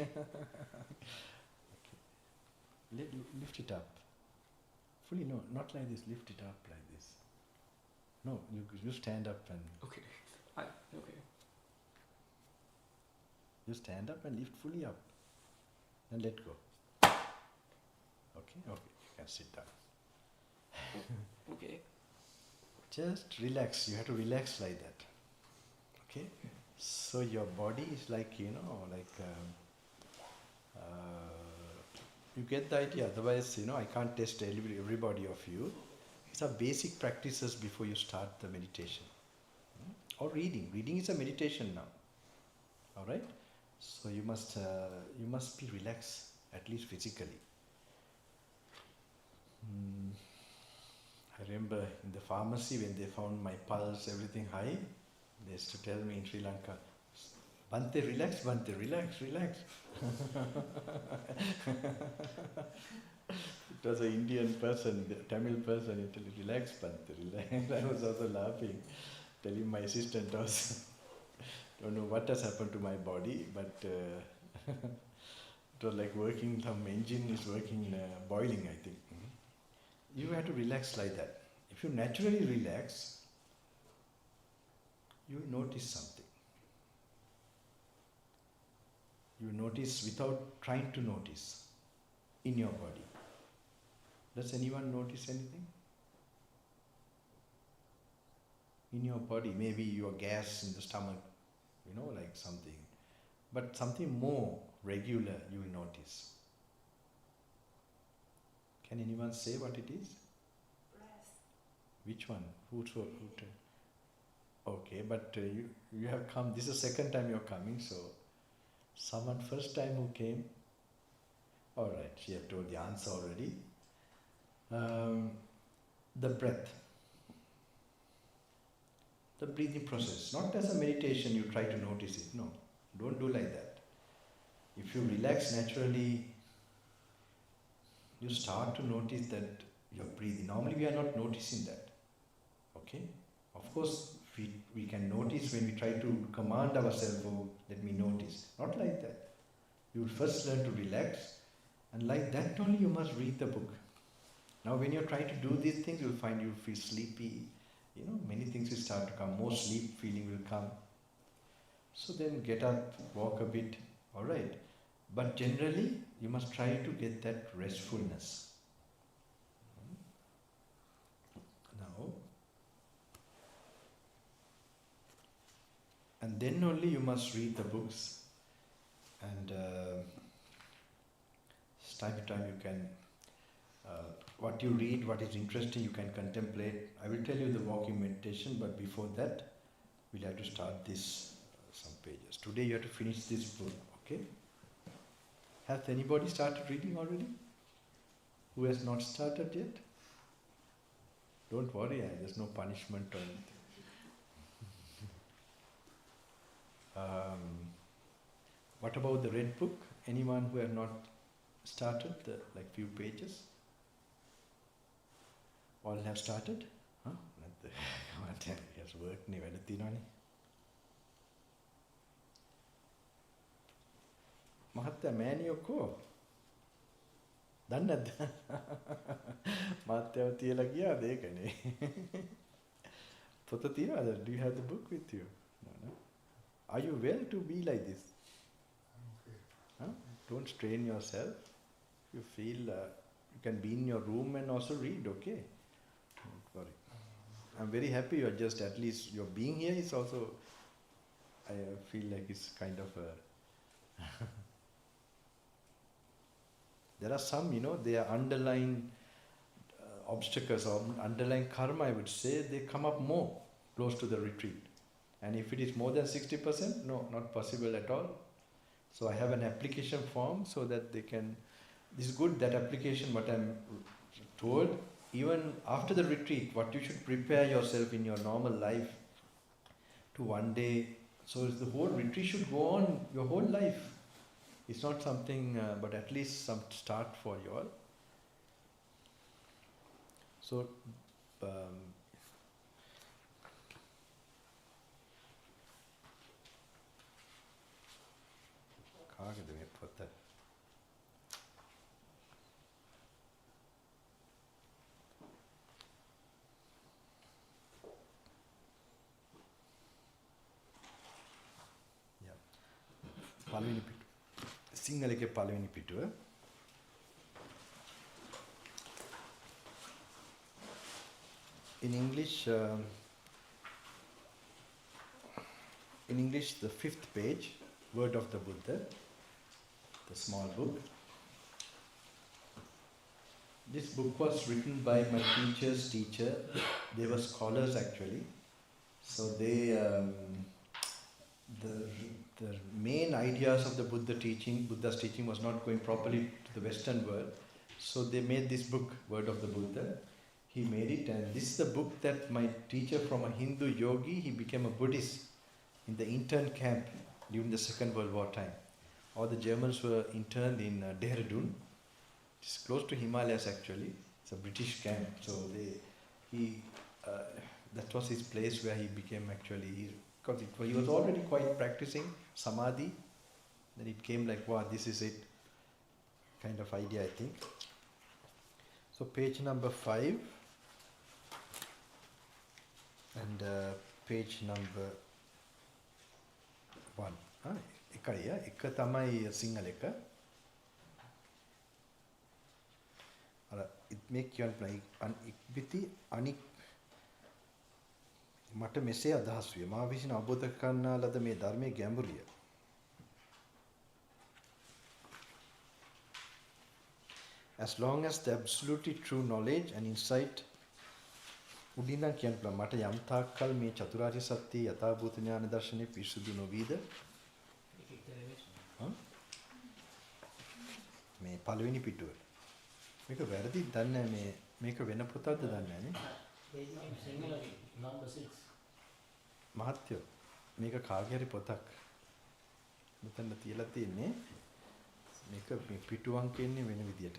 Lift it up. Fully, no, not like this. Lift it up like this. No, you stand up and... Okay. Okay. You stand up and lift fully up. And let go. Okay, you can sit down. Okay. Just relax. You have to relax like that. Okay? So your body is like, you get the idea. Otherwise, I can't test everybody of you. These are basic practices before you start the meditation. Or reading. Reading is a meditation now. Alright? So you must be relaxed, at least physically. I remember in the pharmacy when they found my pulse, everything high, they used to tell me in Sri Lanka, Bante, relax, Bante, relax, relax. It was an Indian person, the Tamil person, he told me, relax, Bante, relax. I was also laughing, telling my assistant also, don't know what has happened to my body, but it was like working, some engine is working, boiling, I think. You have to relax like that. If you naturally relax, you will notice something. You notice without trying to notice in your body. Does anyone notice anything? In your body, maybe your gas in the stomach, like something. But something more regular you will notice. Can anyone say what it is? Breath. Which one? Who told? Okay, but you have come, this is the second time you're coming, so someone first time who came, alright, she had told the answer already. The breath. The breathing process. Not as a meditation you try to notice it, no. Don't do like that. If you relax naturally, you start to notice that you're breathing. Normally we are not noticing that. Okay? Of course, we can notice when we try to command ourselves, oh, let me notice. Not like that. You will first learn to relax, and like that only you must read the book. Now when you're trying to do these things, you'll find you feel sleepy. Many things will start to come. More sleep feeling will come. So then get up, walk a bit, alright. But generally, you must try to get that restfulness. Now, and then only you must read the books, and time to time you can, what you read, what is interesting, you can contemplate. I will tell you the walking meditation, but before that, we'll have to start this, some pages. Today you have to finish this book, okay? Has anybody started reading already? Who has not started yet? Don't worry, there's no punishment or anything. What about the red book? Anyone who have not started, like few pages? All have started? Huh? Yes, work ne වැඩ තියෙනවනේ. මහත්තයා මෑණියෝ කෝ? දන්නේ නැද්ද? මහත්තයාව තියලා ගියාද ඒකනේ. පොත තියනවද? Do you have the book with you? No. Are you well to be like this? Huh? Don't strain yourself. You feel you can be in your room and also read, okay? Don't worry. I'm very happy you're just, at least your being here is also, I feel like it's kind of a there are some, they are underlying obstacles or underlying karma, I would say, they come up more close to the retreat. And if it is more than 60%, no, not possible at all. So I have an application form so that they can, this is good, that application, what I'm told, even after the retreat, what you should prepare yourself in your normal life to one day, so the whole retreat should go on your whole life. It's not something, but at least some start for you all. So, කාගෙද මේ පොත? පළවෙනි පිටුව. සිංහලයේ පළවෙනි පිටුව. In English, the 5th page, Word of the Buddha, the small book. This book was written by my teacher's teacher. They were scholars actually. So they, the main ideas of the Buddha's teaching was not going properly to the Western world. So they made this book, Word of the Buddha. He made it, and this is the book that my teacher, from a Hindu yogi, he became a Buddhist in the intern camp during the Second World War time. All the Germans were interned in Dehradun. It's close to Himalayas actually. It's a British camp. So that was his place where he became actually, because he was already quite practicing samadhi. Then it came like, wow, this is it, kind of idea, I think. So page number 5 and page number 1. එක තමයි සිංහල එක. අර මේ කියන්න ඉක්බිති අනික් මට මෙසේ අදහස් විය. මා විසින් අවබෝධ කරනා ලද මේ ධර්මයේ ගැඹුරිය. As long as the absolutely true knowledge and insight උඩින් නම් කියන්න පුළුවන් මට යම් තාක්කල් මේ චතුරාර්ය සත්‍ය යථාභූත ඥාන දර්ශනේ පිරිසුදු නොවීද මේ පළවෙනි පිටුව මේක වැරදි දන්නේ නැහැ මේක වෙන පොතක්ද දන්නේ නැහැ නේ මහත්යෝ මේක කාගේ හරි පොතක් මෙතන තියලා තියෙන්නේ මේක මේ පිටු අංකෙන්නේ වෙන විදියට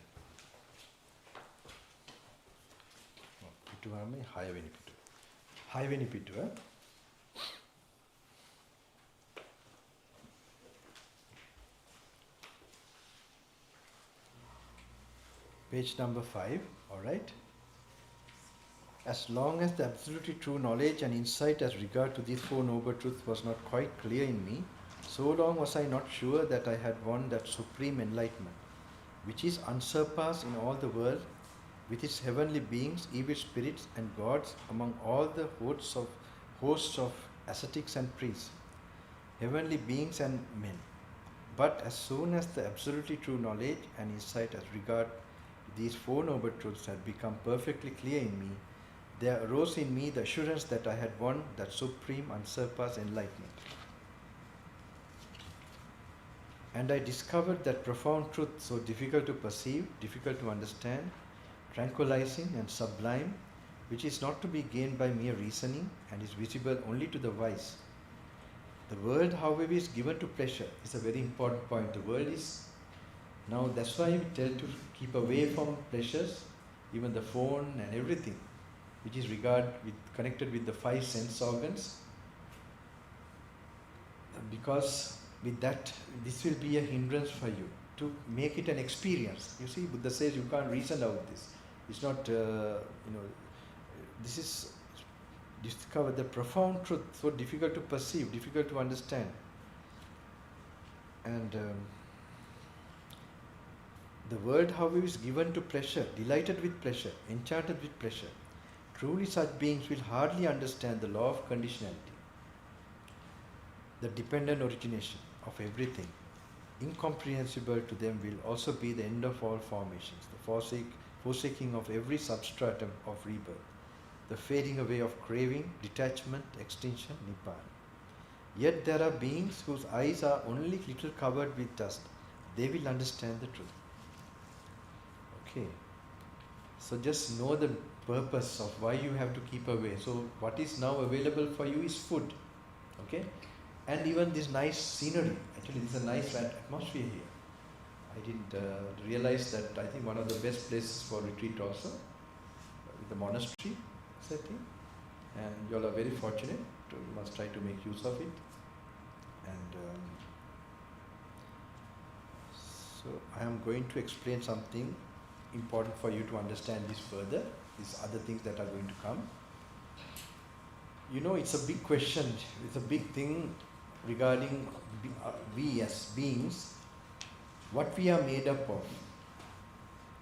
පිටුවම 6 වෙනි පිටුව 6 වෙනි පිටුව page number 5, all right. As long as the absolutely true knowledge and insight as regard to these 4 noble truths was not quite clear in me, so long was I not sure that I had won that supreme enlightenment, which is unsurpassed in all the world, with its heavenly beings, evil spirits and gods, among all the hosts of ascetics and priests, heavenly beings and men. But as soon as the absolutely true knowledge and insight as regard these 4 noble truths had become perfectly clear in me, there arose in me the assurance that I had won that supreme unsurpassed enlightenment. And I discovered that profound truth so difficult to perceive, difficult to understand, tranquilizing and sublime, which is not to be gained by mere reasoning and is visible only to the wise. The world, however, is given to pleasure. It's a very important point. The world is, now that's why we tell to keep away from pleasures, even the phone and everything, which is connected with the 5 sense organs. Because with that, this will be a hindrance for you to make it an experience. You see, Buddha says you can't reason out this. It's not, this is discover the profound truth, so difficult to perceive, difficult to understand. And the world, however, is given to pleasure, delighted with pleasure, enchanted with pleasure. Truly such beings will hardly understand the law of conditionality, the dependent origination of everything. Incomprehensible to them will also be the end of all formations, the forsaking of every substratum of rebirth, the fading away of craving, detachment, extinction, nibbana. Yet there are beings whose eyes are only little covered with dust. They will understand the truth. Okay, so just know the purpose of why you have to keep away. So what is now available for you is food, okay, and even this nice scenery. Actually, this is a nice atmosphere here. I didn't realize that. I think one of the best places for retreat also. with the monastery setting, and you all are very fortunate. You must try to make use of it. And so I am going to explain something important for you to understand this further. These other things that are going to come. You know, it's a big question. It's a big thing regarding we as beings, what we are made up of.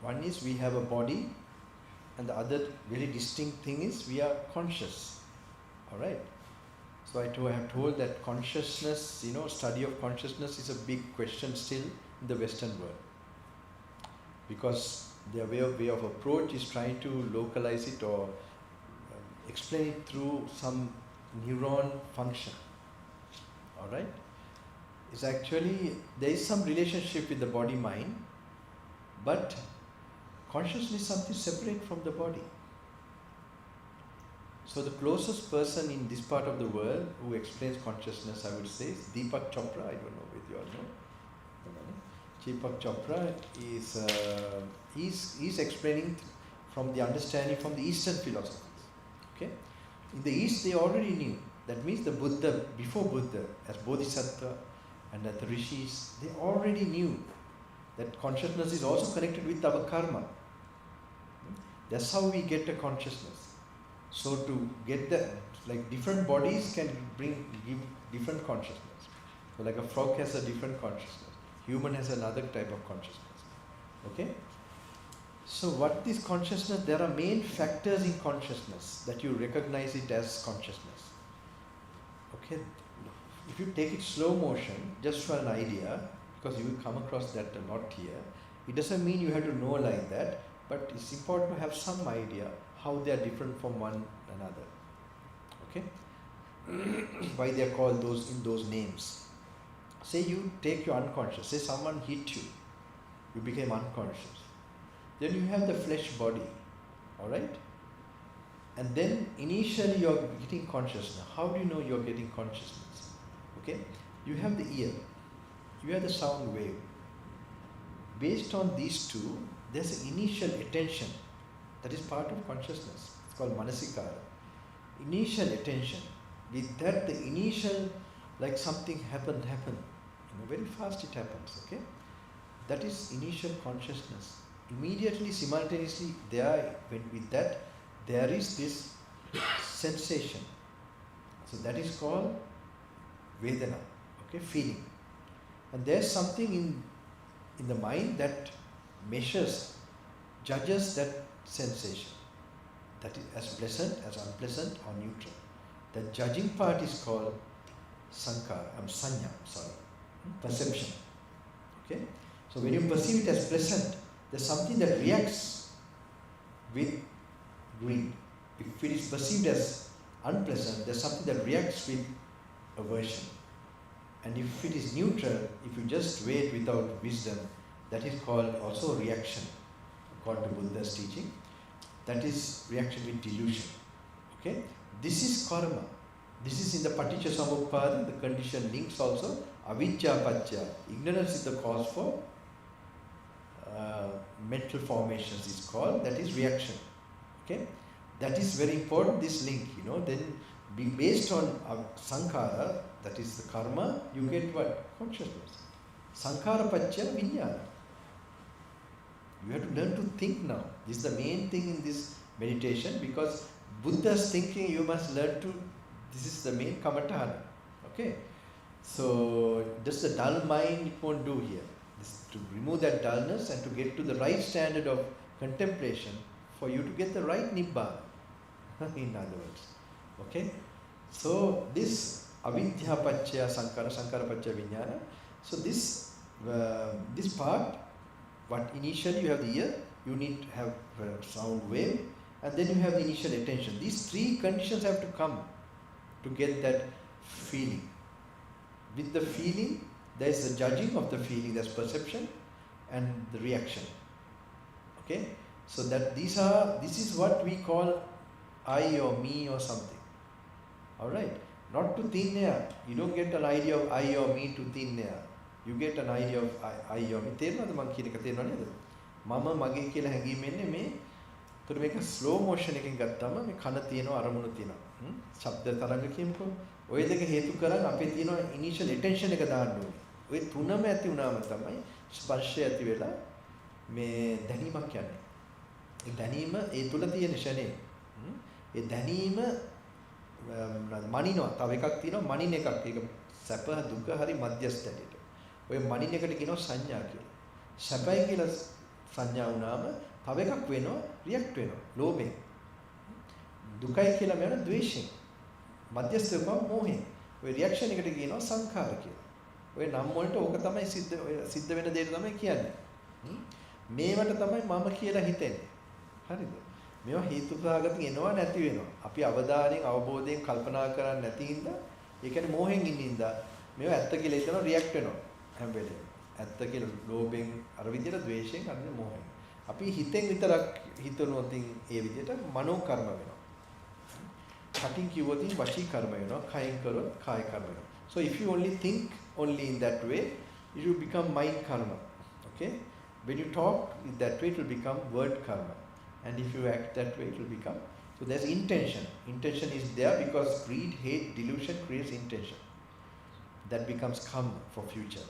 One is we have a body, and the other very distinct thing is we are conscious. Alright? So I have told that consciousness, you know, study of consciousness is a big question still in the Western world. Because their way of approach is trying to localize it or explain it through some neuron function. Alright? It's actually, there is some relationship with the body-mind, but consciousness is something separate from the body. So the closest person in this part of the world who explains consciousness, I would say, is Deepak Chopra. I don't know if you all know. Deepak Chopra is explaining from the understanding from the Eastern philosophies. Okay? In the East, they already knew. That means the Buddha, before Buddha, as Bodhisattva and as the Rishis, they already knew that consciousness is also connected with our karma. That's how we get a consciousness. So to get that, like different bodies can give different consciousness. So like a frog has a different consciousness. Human has another type of consciousness. Okay? So what is consciousness? There are main factors in consciousness that you recognize it as consciousness. Okay? If you take it slow motion, just for an idea, because you will come across that a lot here, it doesn't mean you have to know like that, but it's important to have some idea how they are different from one another. Okay? Why they are called those in those names. Say you take your unconscious, say someone hit you, you became unconscious. Then you have the flesh body, alright? And then initially you are getting consciousness. How do you know you are getting consciousness? Okay? You have the ear, you have the sound wave. Based on these two, there's an initial attention that is part of consciousness. It's called manasikara. Initial attention. With that, the initial, like something happened. You know, very fast it happens, okay? That is initial consciousness. Immediately, simultaneously, with that, there is this sensation. So that is called Vedana, okay, feeling. And there's something in the mind that measures, judges that sensation. That is as pleasant, as unpleasant, or neutral. The judging part is called sanya, perception. Okay? So when you perceive it as pleasant, there's something that reacts with greed. If it is perceived as unpleasant, there's something that reacts with aversion. And if it is neutral, if you just wait without wisdom, that is called also reaction, according to Buddha's teaching. That is reaction with delusion. Okay? This is karma. This is in the Paticca Samuppada, the condition links also. Avijja paccaya. Ignorance is the cause for mental formations is called. That is reaction. Okay? That is very important, this link, you know. Then based on sankhara, that is the karma, you get what? Consciousness. Sankhara paccaya vijnana. You have to learn to think now. This is the main thing in this meditation, because Buddha's thinking you must learn to, this is the main kamatana. Okay? So just the dull mind it won't do here. This, to remove that dullness and to get to the right standard of contemplation for you to get the right nibbana. In other words. Okay? So this avidya paccaya sankhara, sankhara paccaya vijnana. So this part, what initially you have the ear, you need to have a sound wave, and then you have the initial attention. These three conditions have to come to get that feeling. With the feeling, there is the judging of the feeling, there's perception and the reaction. Okay? So that this is what we call I or me or something. Alright? Not to thin air. You don't get an idea of I or me to thin air. You get an idea of I or me. තේරෙනවද මම කියන එක තේරෙනව නේද? මම මගේ කියලා හැඟීම එන්නේ මේ ඒතර මේක slow motion එකකින් ගත්තාම මේ කන තියෙනවා අරමුණු තියෙනවා. ශබ්ද තරංග කියමුකෝ. ওই දෙක හේතු කරන් අපේ තියෙනවා initial attention එක දාන්න ඕනේ. ওই තුනම ඇති වුණාම තමයි ස්පර්ශය ඇති වෙලා මේ දැනීමක් යන්නේ. ඒ දැනීම ඒ තුල තියෙන ෂණේ. ඒ දැනීම මනිනවා. තව එකක් තියෙනවා මනින එකක්. ඒක සැප දුක හරි මධ්‍යස්ථයට. ඔය මනින එකට කියනවා සංඥා කියලා. සැපයි කියලා සංඥා වුණාම තව එකක් වෙනවා රියැක්ට් වෙනවා. ලෝභයෙන්. දුකයි කියලා මෙන්න ද්වේෂයෙන්. මධ්‍යස්ථව මොහෙන්. ඔය රියැක්ෂන් එකට කියනවා සංඛාර කියලා. ඔය නම් වලට ඕක තමයි සිද්ධ වෙන දේ තමයි කියන්නේ. මේවට තමයි මම කියලා හිතෙන්නේ. හරිද? මේවා හේතුකාගතින් එනවා නැති වෙනවා. අපි අවධානයෙන් අවබෝධයෙන් කල්පනා කරන්නේ නැති හින්දා, ඒ කියන්නේ මොහෙන් ඉන්න හින්දා මේවා ඇත්ත කියලා හිතනවා රියැක්ට් වෙනවා හැම වෙලේම. ඇත්ත කියලා ලෝභයෙන් අර විදිහට ද්වේෂයෙන් අර මොහෙන්. අපි හිතෙන් විතරක් හිතනොත් ඒ විදිහට මනෝ කර්ම වෙනවා. කටින් කිව්වොත් වචී කර්ම වෙනවා. කයෙන් කරොත් කාය කර්ම වෙනවා. So if you only think only in that way, it will become mind karma. Okay? When you talk in that way, it will become word karma. And if you act that way, it will become. So there's intention. Intention is there because greed, hate, delusion creates intention. That becomes karma for future.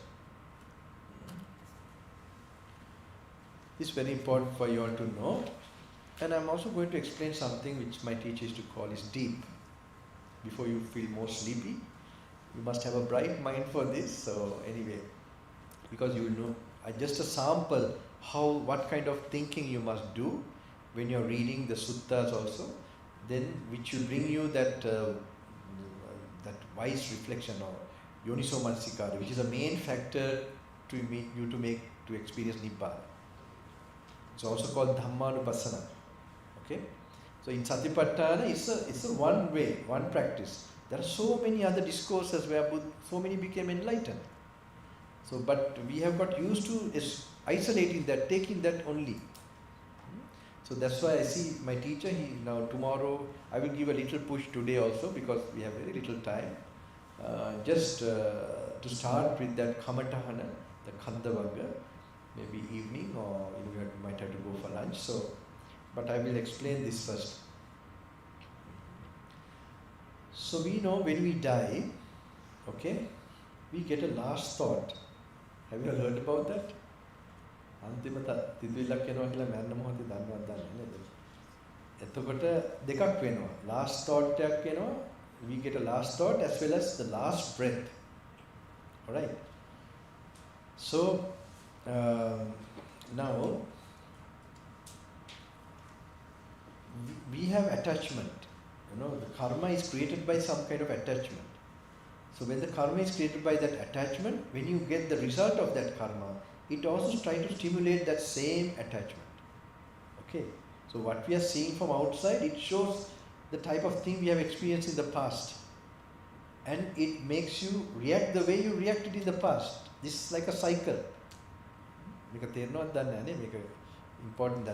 It's very important for you all to know. And I'm also going to explain something which my teacher used to call is deep. Before you feel more sleepy, you must have a bright mind for this. So anyway, because you will know, just a sample what kind of thinking you must do when you're reading the suttas also, then which will bring you that wise reflection or yoniso manasikara, which is a main factor to experience nibbana. It's also called Dhammanupassana. Okay, so in Satipatthana, it's a one way, one practice. There are so many other discourses where so many became enlightened. So, but we have got used to isolating that, taking that only. So that's why I see my teacher, now tomorrow, I will give a little push today also because we have very little time. Just to start with that Kamatahana, the Khandavagga, maybe evening or you might have to go for lunch. So, but I will explain this first. So we know when we die, okay, we get a last thought. Have you heard about that? අන්තිමට තිදුවිල්ලක් එනවා කියලා මරණ මොහොතේ දන්නවද දන්නේ නේද? එතකොට දෙකක් වෙනවා. Last thought එකක් එනවා. We get a last thought as well as the last breath. All right. So now we have attachment. The karma is created by some kind of attachment. So when the karma is created by that attachment, when you get the result of that karma, it also tries to stimulate that same attachment. Okay. So what we are seeing from outside, it shows the type of thing we have experienced in the past. And it makes you react the way you reacted in the past. This is like a cycle. Important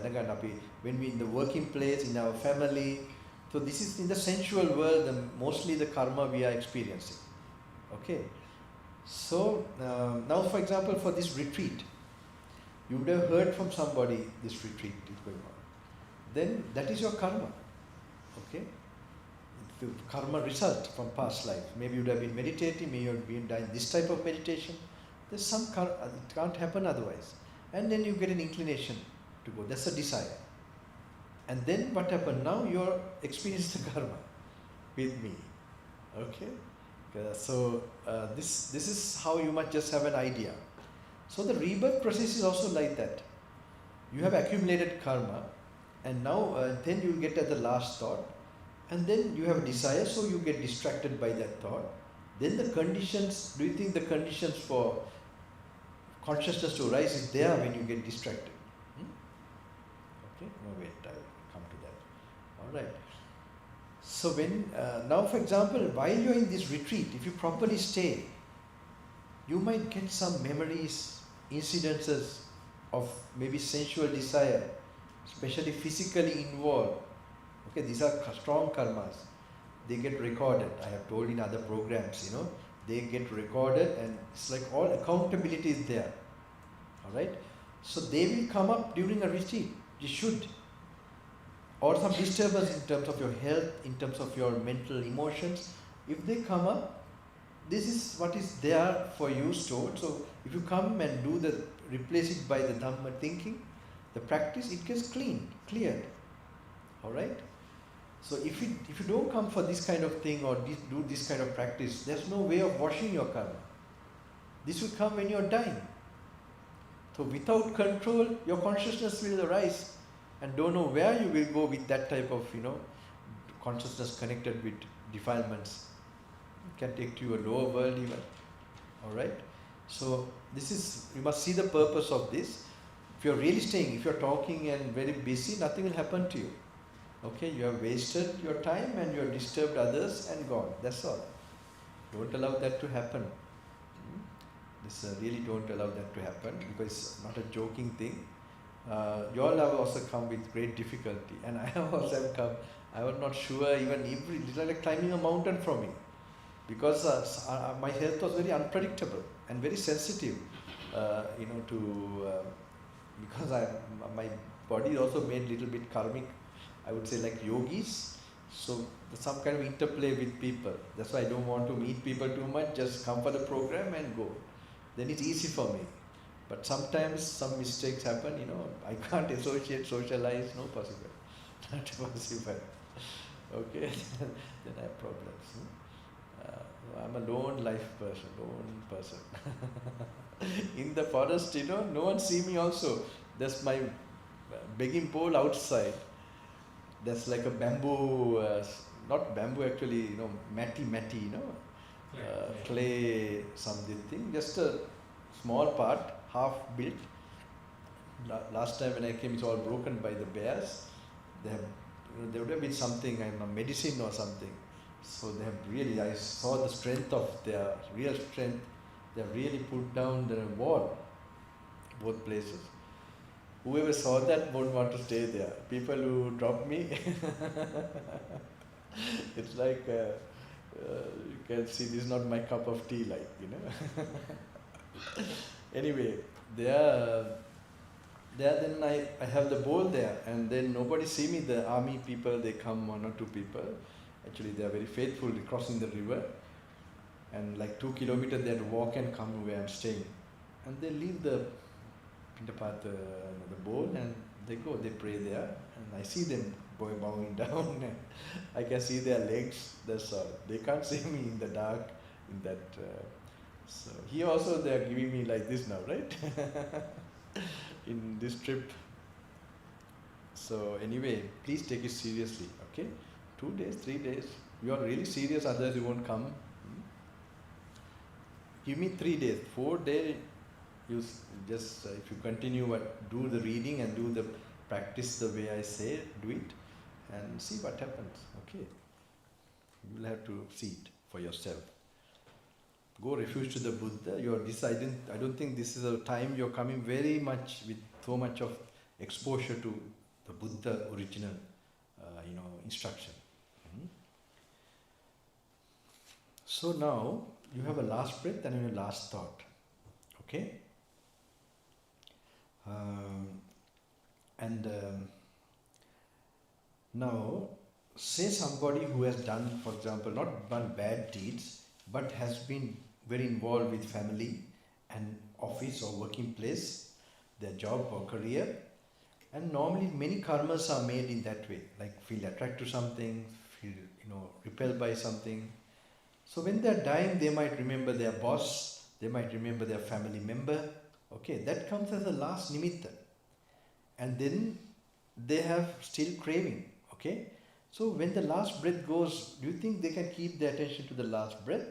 when we in the working place, in our family. So this is in the sensual world, mostly the karma we are experiencing. Okay. So now for example for this retreat, you would have heard from somebody this retreat is going on. Then that is your karma. Okay. The karma result from past life. Maybe you would have been meditating, maybe you have been doing this type of meditation. There's some karma, it can't happen otherwise. And then you get an inclination to go. That's a desire. And then what happened? Now you are experiencing the karma with me. Okay. So this is how you must just have an idea. So the rebirth process is also like that. You have accumulated karma, and now then you get at the last thought, and then you have a desire, so you get distracted by that thought. Then the conditions. Do you think the conditions for consciousness to arise is there when you get distracted? Okay. No, wait. I will come to that. All right. So when, now for example, while you are in this retreat, if you properly stay, you might get some memories, incidences of maybe sensual desire, especially physically involved. Okay, these are strong karmas. They get recorded. I have told in other programs, they get recorded and it's like all accountability is there. All right. So they will come up during a retreat. You should. or some disturbance in terms of your health, in terms of your mental emotions, if they come up, this is what is there for you stored. So if you come and do the, replace it by the Dhamma thinking, the practice, it gets cleared. Alright? So if you don't come for this kind of thing or do this kind of practice, there's no way of washing your karma. This will come when you're dying. So without control, your consciousness will arise and don't know where you will go with that type of, consciousness connected with defilements. It can take to a lower world even. Alright? So this is, you must see the purpose of this. If you're really staying, if you're talking and very busy, nothing will happen to you. Okay, you have wasted your time and you have disturbed others and gone. That's all. Don't allow that to happen. Really don't allow that to happen, because it's not a joking thing. You all have also come with great difficulty, and I have also come. I was not sure even it's like climbing a mountain for me, because my health was very unpredictable and very sensitive. Because my body is also made little bit karmic. I would say like yogis. So some kind of interplay with people. That's why I don't want to meet people too much. Just come for the program and go. Then it's easy for me. But sometimes some mistakes happen, I can't associate, socialize, no possible. Not possible. Okay, then I have problems. I'm a lone life person, In the forest, no one see me also. There's my begging pole outside. There's like a bamboo, not bamboo actually, matty, clay something thing, just a small part, half built. Last time when I came, it's all broken by the bears. There would have been something, a medicine or something. So they have really, I saw the strength of their real strength. They have really put down the wall, both places. Whoever saw that won't want to stay there. People who drop me, it's like, you can see this is not my cup of tea, Anyway, then I have the bowl there, and then nobody see me. The army people, they come, 1 or 2 people. Actually, they are very faithful, crossing the river. And like 2 kilometers, they have to walk and come where I'm staying. And they leave the bowl and they go, they pray there. And I see them bowing down. And I can see their legs, that's all. They can't see me in the dark, in that. So here also they are giving me like this now, right? In this trip. So anyway, please take it seriously, okay? 2 days, 3 days. You are really serious, otherwise you won't come. Give me 3 days. 4 days, you just, if you continue, do the reading and do the practice the way I say, do it and see what happens, okay? You will have to see it for yourself. Go refuge to the Buddha. I don't think this is a time you're coming very much with so much of exposure to the Buddha original, instruction. So now you have a last breath and a last thought. Okay? Now, say somebody who has done, for example, not done bad deeds, but has been very involved with family and office or working place, their job or career, and normally many karmas are made in that way, like feel attracted to something, feel repelled by something. So when they are dying, they might remember their boss, they might remember their family member. Okay, that comes as a last nimitta. And then they have still craving. Okay, so when the last breath goes, do you think they can keep their attention to the last breath,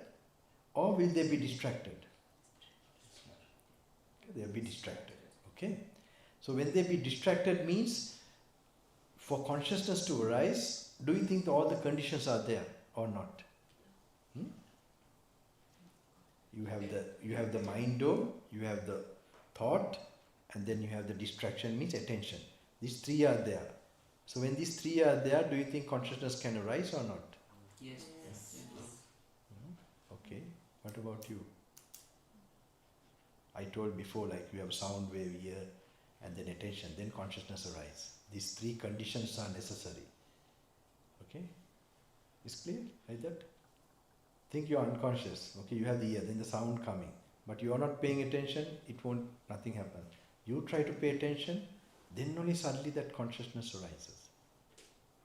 or will they be distracted? They'll be distracted. Okay, so when they be distracted means, for consciousness to arise, do you think all the conditions are there or not? You have the mind dome, you have the thought, and then you have the distraction, means attention. These 3 are there. So when these 3 are there, do you think consciousness can arise or not? Yes. Okay. What about you? I told before, like you have sound wave here, and then attention, then consciousness arises. These three conditions are necessary. Okay? Is clear like that? Think you are unconscious. Okay, you have the ear, then the sound coming. But you are not paying attention, it won't, nothing happen. You try to pay attention, then only suddenly that consciousness arises.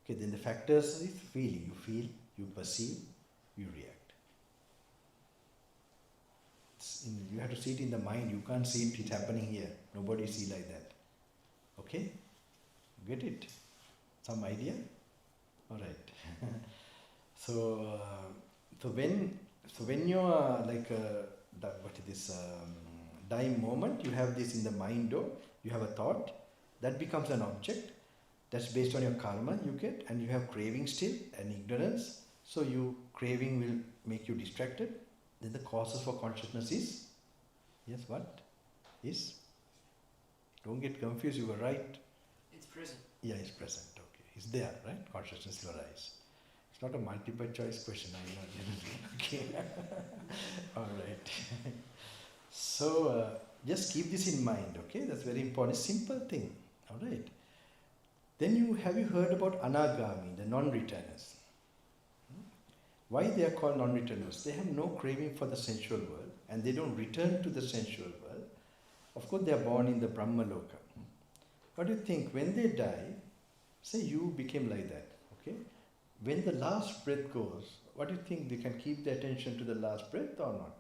Okay, then the factors is feeling. You feel, you perceive, you react. You have to see it in the mind. You can't see it happening here. Nobody see like that. Okay? Get it? Some idea? All right. So when you are like dying moment, you have this in the mind. You have a thought that becomes an object. That's based on your karma you get, and you have craving still and ignorance. So you craving will make you distracted. Then the causes for consciousness is, yes, what? Is? Don't get confused, you were right. It's present. Yeah, it's present, okay. It's there, right? Consciousness will arise. It's not a multiple choice question, I know. Okay. Alright. So, just keep this in mind, okay? That's very important. Simple thing, alright? Then have you heard about Anagami, the non-returners? Why they are called non-returners? They have no craving for the sensual world and they don't return to the sensual world. Of course, they are born in the Brahmaloka. What do you think? When they die, say you became like that, okay? When the last breath goes, what do you think? They can keep their attention to the last breath or not?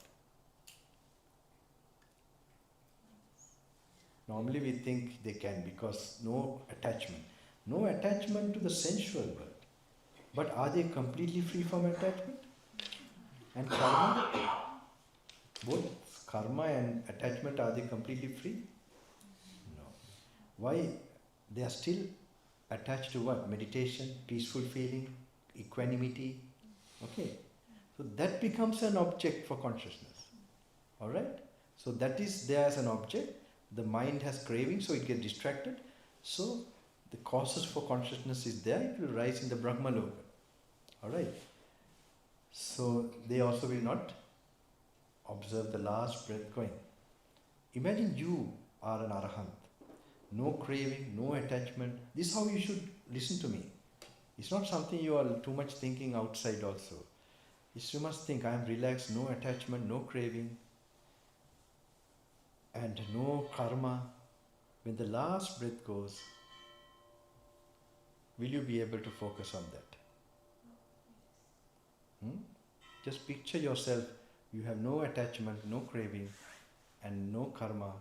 Normally we think they can because no attachment. No attachment to the sensual world. But are they completely free from attachment? And karma? Both karma and attachment, are they completely free? No. Why? They are still attached to what? Meditation, peaceful feeling, equanimity. Okay. So that becomes an object for consciousness. Alright? So that is there as an object. The mind has craving, so it gets distracted. So the causes for consciousness is there, it will rise in the Brahmaloka. Alright. So they also will not observe the last breath going. Imagine you are an Arahant. No craving, no attachment. This is how you should listen to me. It's not something you are too much thinking outside also. You must think, I am relaxed, no attachment, no craving, and no karma. When the last breath goes, will you be able to focus on that? Just picture yourself, you have no attachment, no craving and no karma.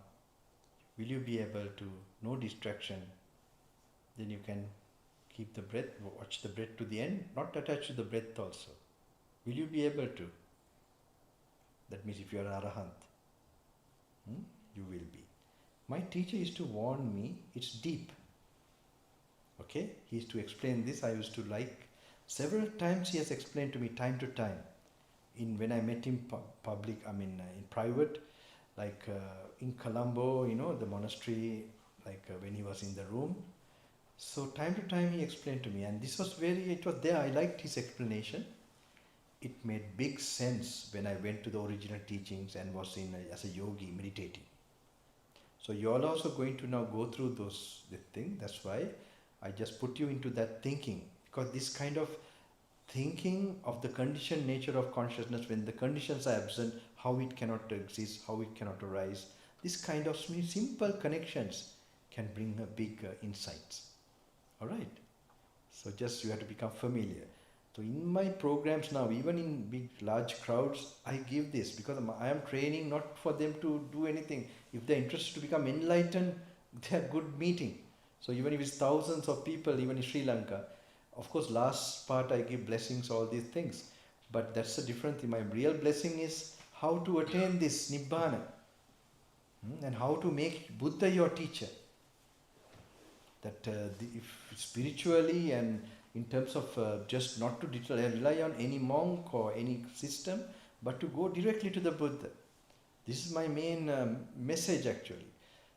Will you be able to, no distraction, then you can keep the breath, watch the breath to the end, not attached to the breath also. Will you be able to? That means if you are an Arahant, you will be. My teacher used to warn me, it's deep. Okay, he used to explain this. I used to like, several times he has explained to me time to time. When I met him in private, like in Colombo, the monastery, when he was in the room. So time to time he explained to me, and this was it was there. I liked his explanation. It made big sense when I went to the original teachings and was as a yogi meditating. So you are also going to now go through the thing. That's why I just put you into that thinking, because this kind of thinking of the conditioned nature of consciousness, when the conditions are absent, how it cannot exist, how it cannot arise, this kind of simple connections can bring a big insights. Alright? So just you have to become familiar. So in my programs now, even in big large crowds, I give this because I am training not for them to do anything. If they are interested to become enlightened, they are good meeting. So even if it's thousands of people, even in Sri Lanka, of course last part I give blessings, all these things. But that's a different thing. My real blessing is how to attain this Nibbana. And how to make Buddha your teacher. That if spiritually and in terms of just not to rely on any monk or any system, but to go directly to the Buddha. This is my main message actually.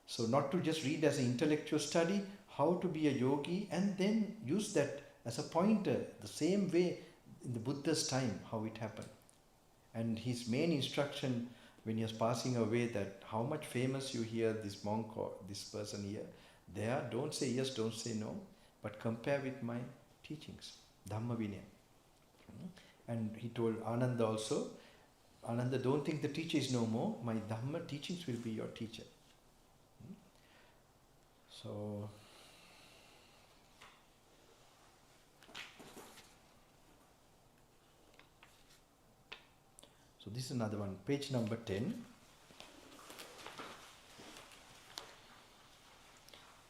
So not to just read as an intellectual study, how to be a yogi and then use that as a pointer, the same way in the Buddha's time, how it happened. And his main instruction when he was passing away, that how much famous you hear this monk or this person here, there, don't say yes, don't say no, but compare with my teachings, Dhamma Vinaya. And he told Ananda also, Ananda, don't think the teacher is no more, my Dhamma teachings will be your teacher. So, this is another one, page number 10.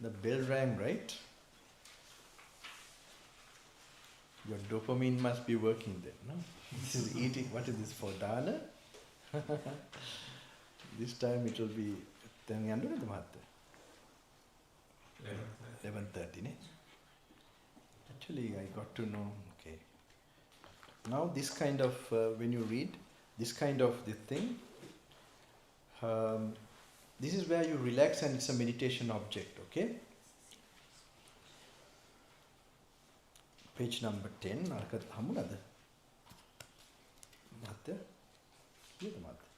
The bell rang, right? Your dopamine must be working then, no? This is eating, what is this for, dana? This time it will be, 11:30, ne? Actually, I got to know, okay. Now this kind of, when you read, this kind of the thing, this is where you relax and it's a meditation object, okay? Page number 10, අරකට හමුනද? මහත්තයා? කීයද මහත්තයා?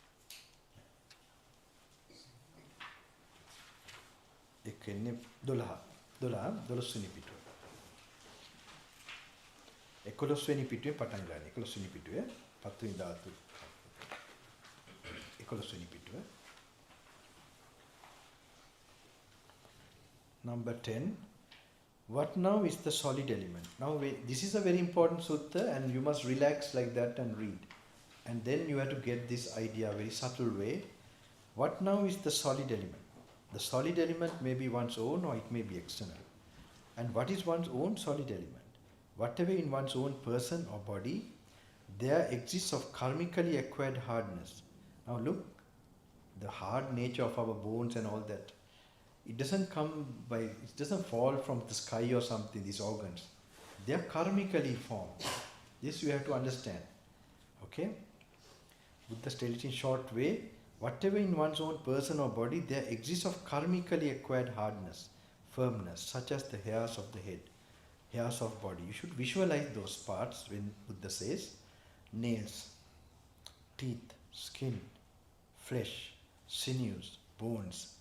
එක්කෙන්නේ 12 වෙනි පිටුව. 11 වෙනි පිටුවේ පටන් ගන්න. 11 වෙනි පිටුවේ 10 වෙනි ධාතු. 11 වෙනි පිටුව. Number 10. What now is the solid element? Now this is a very important sutta and you must relax like that and read. And then you have to get this idea very subtle way. What now is the solid element? The solid element may be one's own or it may be external. And what is one's own solid element? Whatever in one's own person or body, there exists of karmically acquired hardness. Now look, the hard nature of our bones and all that. It doesn't come by, it doesn't fall from the sky or something, these organs. They are karmically formed. This you have to understand. Okay? Buddha stated in short way, whatever in one's own person or body, there exists of karmically acquired hardness, firmness, such as the hairs of the head, hairs of body. You should visualize those parts when Buddha says nails, teeth, skin, flesh, sinews, bones,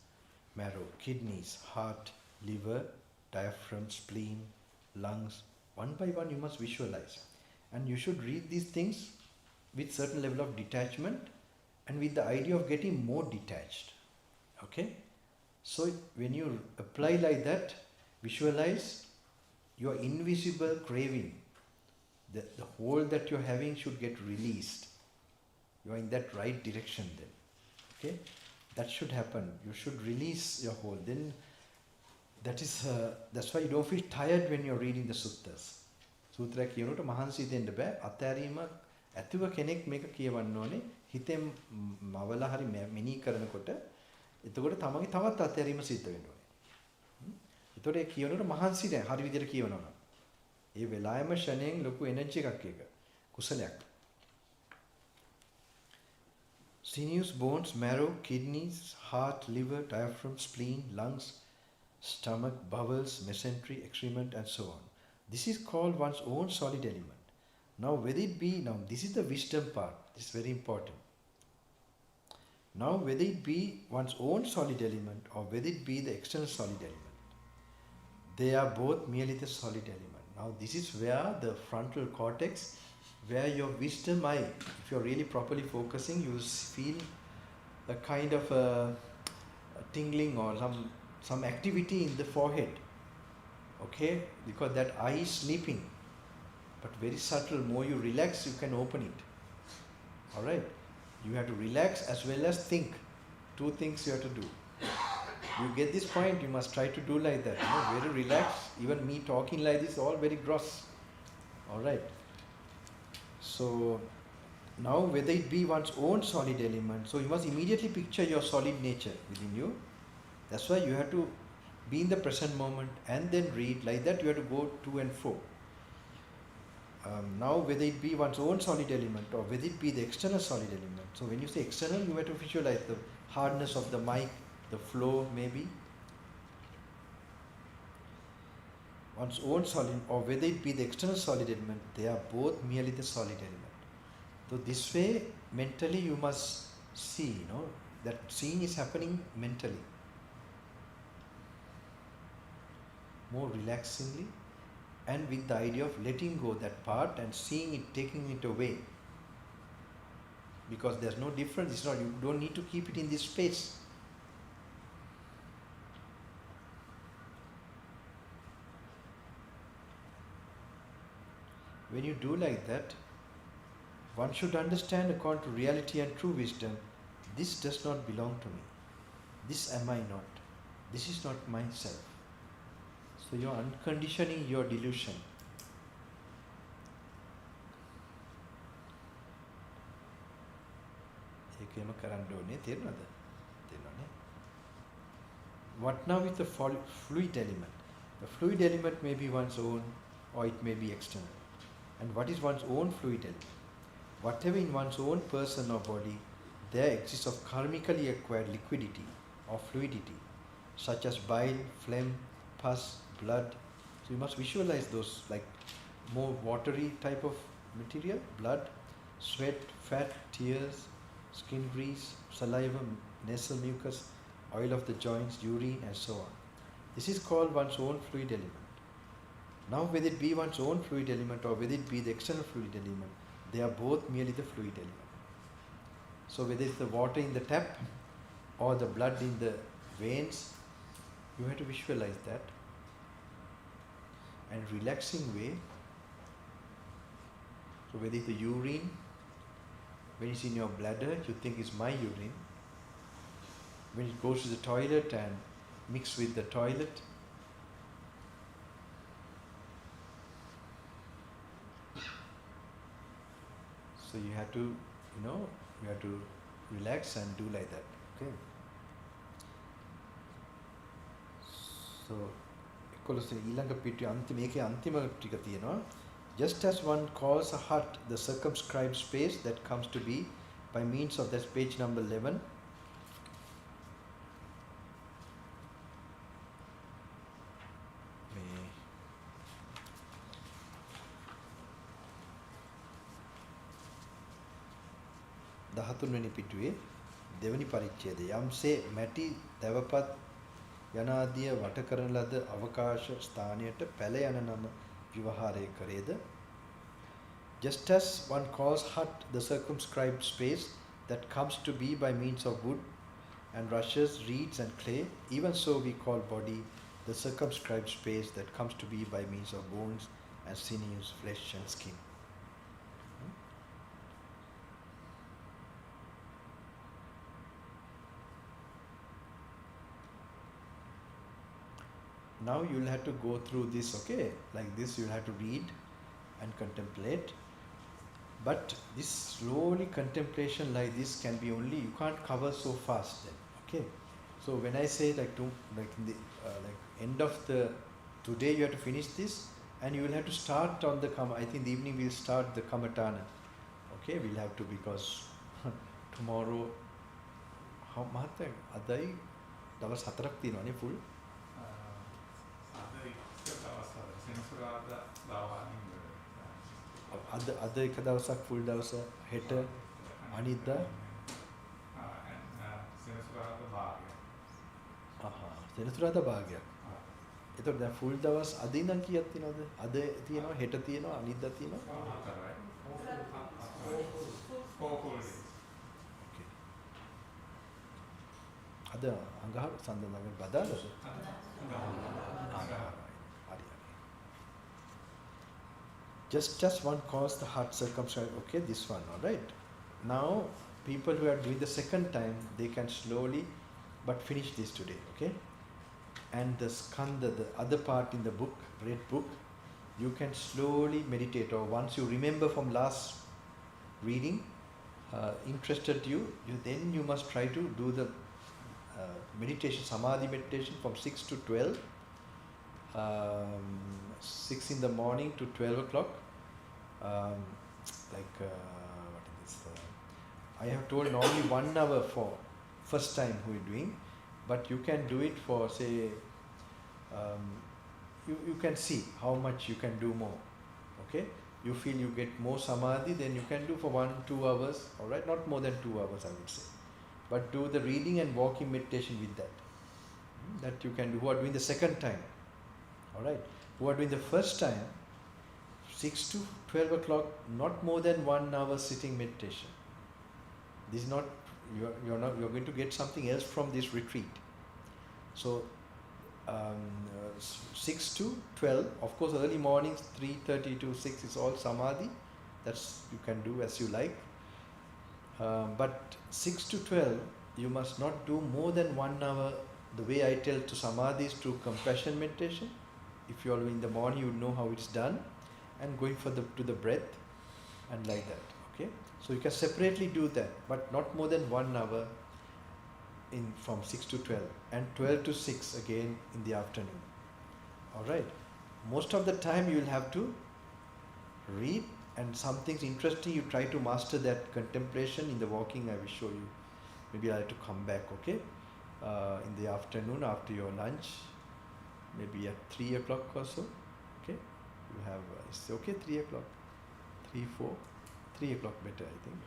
marrow, kidneys, heart, liver, diaphragm, spleen, lungs. One by one you must visualize. And you should read these things with certain level of detachment and with the idea of getting more detached. Okay? So when you apply like that, visualize your invisible craving. The whole that you're having should get released. You are in that right direction then. Okay? That should happen. You should release your whole. Then that's why you don't feel tired when you're reading the suttas. Sutra කියනකොට මහන්සි දෙන්න බෑ. අතෑරීම ඇතුව කෙනෙක් මේක කියවන්න ඕනේ. හිතෙන් මවලා හරි මෙනී කරනකොට එතකොට තමන්ගේ තවත් අතෑරීම සිද්ධ වෙන්න ඕනේ. එතකොට ඒ කියනකොට මහන්සි දැන් හරි විදිහට කියවනවා. ඒ වෙලාවෙම ෂණයෙන් ලොකු එනර්ජි එකක් ඒක. කුසලයක්. Sinews, bones, marrow, kidneys, heart, liver, diaphragm, spleen, lungs, stomach, bowels, mesentery, excrement and so on. This is called one's own solid element. Now whether it be, now this is the wisdom part, this is very important. Now whether it be one's own solid element or whether it be the external solid element, they are both merely the solid element. Now this is where the frontal cortex, where your wisdom eye, if you're really properly focusing, you feel a kind of a tingling or some activity in the forehead. Okay? Because that eye is sleeping. But very subtle, more you relax, you can open it. Alright? You have to relax as well as think. Two things you have to do. You get this point, you must try to do like that. You know, very relaxed. Even me talking like this, all very gross. Alright? So now whether it be one's own solid element, so you must immediately picture your solid nature within you. That's why you have to be in the present moment and then read. Like that you have to go to and fro. Now whether it be one's own solid element or whether it be the external solid element. So when you say external, you have to visualize the hardness of the mic, the flow maybe. One's own solid or whether it be the external solid element, they are both merely the solid element. So this way mentally you must see, that seeing is happening mentally. more relaxingly, and with the idea of letting go that part and seeing it, taking it away. Because there's no difference, it's not, you don't need to keep it in this space. When you do like that, one should understand according to reality and true wisdom, this does not belong to me. This am I not. This is not myself. So you're unconditioning your delusion. What now with the fluid element? The fluid element may be one's own or it may be external. And what is one's own fluid element? Whatever in one's own person or body, there exists of karmically acquired liquidity or fluidity, such as bile, phlegm, pus, blood. So you must visualize those like more watery type of material, blood, sweat, fat, tears, skin grease, saliva, nasal mucus, oil of the joints, urine, and so on. This is called one's own fluid element. Now whether it be one's own fluid element or whether it be the external fluid element, they are both merely the fluid element. So whether it's the water in the tap or the blood in the veins, you have to visualize that. And relaxing way. So whether it's the urine, when it's in your bladder, you think it's my urine. When it goes to the toilet and mix with the toilet, so you have to, you have to relax and do like that. Okay. So, just as one calls a hut the circumscribed space that comes to be by means of that's page number 11. දහතුන්වෙනි පිටුවේ දෙවනි පරිච්ඡේදය යම්සේ මැටි දැවපත් යනාදිය වට කරන ලද අවකාශ ස්ථානයට පැල යන නම විවහාරය කරේද. Just as one calls hut the circumscribed space that comes to be by means of wood and rushes, reeds and clay, even so we call body the circumscribed space that comes to be by means of bones and sinews, flesh and skin. Now you'll have to go through this, okay? Like this you'll have to read and contemplate. But this slowly contemplation like this can be only, you can't cover so fast then, okay? So when I say like in the end of the, today you have to finish this and you will have to start on the, I think the evening we'll start the Kamatana. Okay, we'll have to because tomorrow, how much? Adai, dawas 4ක් තියෙනවානේ full. අද එක දවසක් full දවස හෙට අනිද්දා සෙනසුරාදා භාගයක්. එතකොට දැන් ෆුල් දවස් අද ඉඳන් කීයක් තියෙනවද? අද තියෙනවා, හෙට තියෙනවා, අනිද්දා තියෙනවා. Okay. අද අඟහර සඳනගර බදාලද? Just one calls the heart circumscribed. Okay, this one, all right. Now, people who are doing the second time, they can slowly, but finish this today, okay? And the skanda, the other part in the book, red book, you can slowly meditate. Or once you remember from last reading, interested you must try to do the meditation, samadhi meditation from 6 to 12. 6 in the morning to 12 o'clock. What is this? I have told normally 1 hour for first time who is doing, but you can do it for say, you can see how much you can do more. Okay, you feel you get more samadhi, then you can do for 1-2 hours. All right, not more than 2 hours, I would say. But do the reading and walking meditation with that. That you can do. Who are doing the second time? Alright? Who are doing the first time, 6 to 12 o'clock, not more than 1 hour sitting meditation. This is not, you're going to get something else from this retreat. So 6 to 12, of course early mornings 3:30 to 6 is all samadhi, that's you can do as you like, but 6 to 12 you must not do more than 1 hour. The way I tell to samadhi is through compassion meditation. If you are in the morning, you know how it's done, and going for to the breath and like that. Okay, so you can separately do that, but not more than 1 hour from 6 to 12, and 12 to 6 again in the afternoon. All right. Most of the time you will have to read, and something's interesting. You try to master that contemplation in the walking. I will show you. Maybe I'll have to come back. Okay, in the afternoon after your lunch, maybe at 3 o'clock or so. Okay, you have. It's okay. 3 o'clock, 3, 4, 3 o'clock better, I think.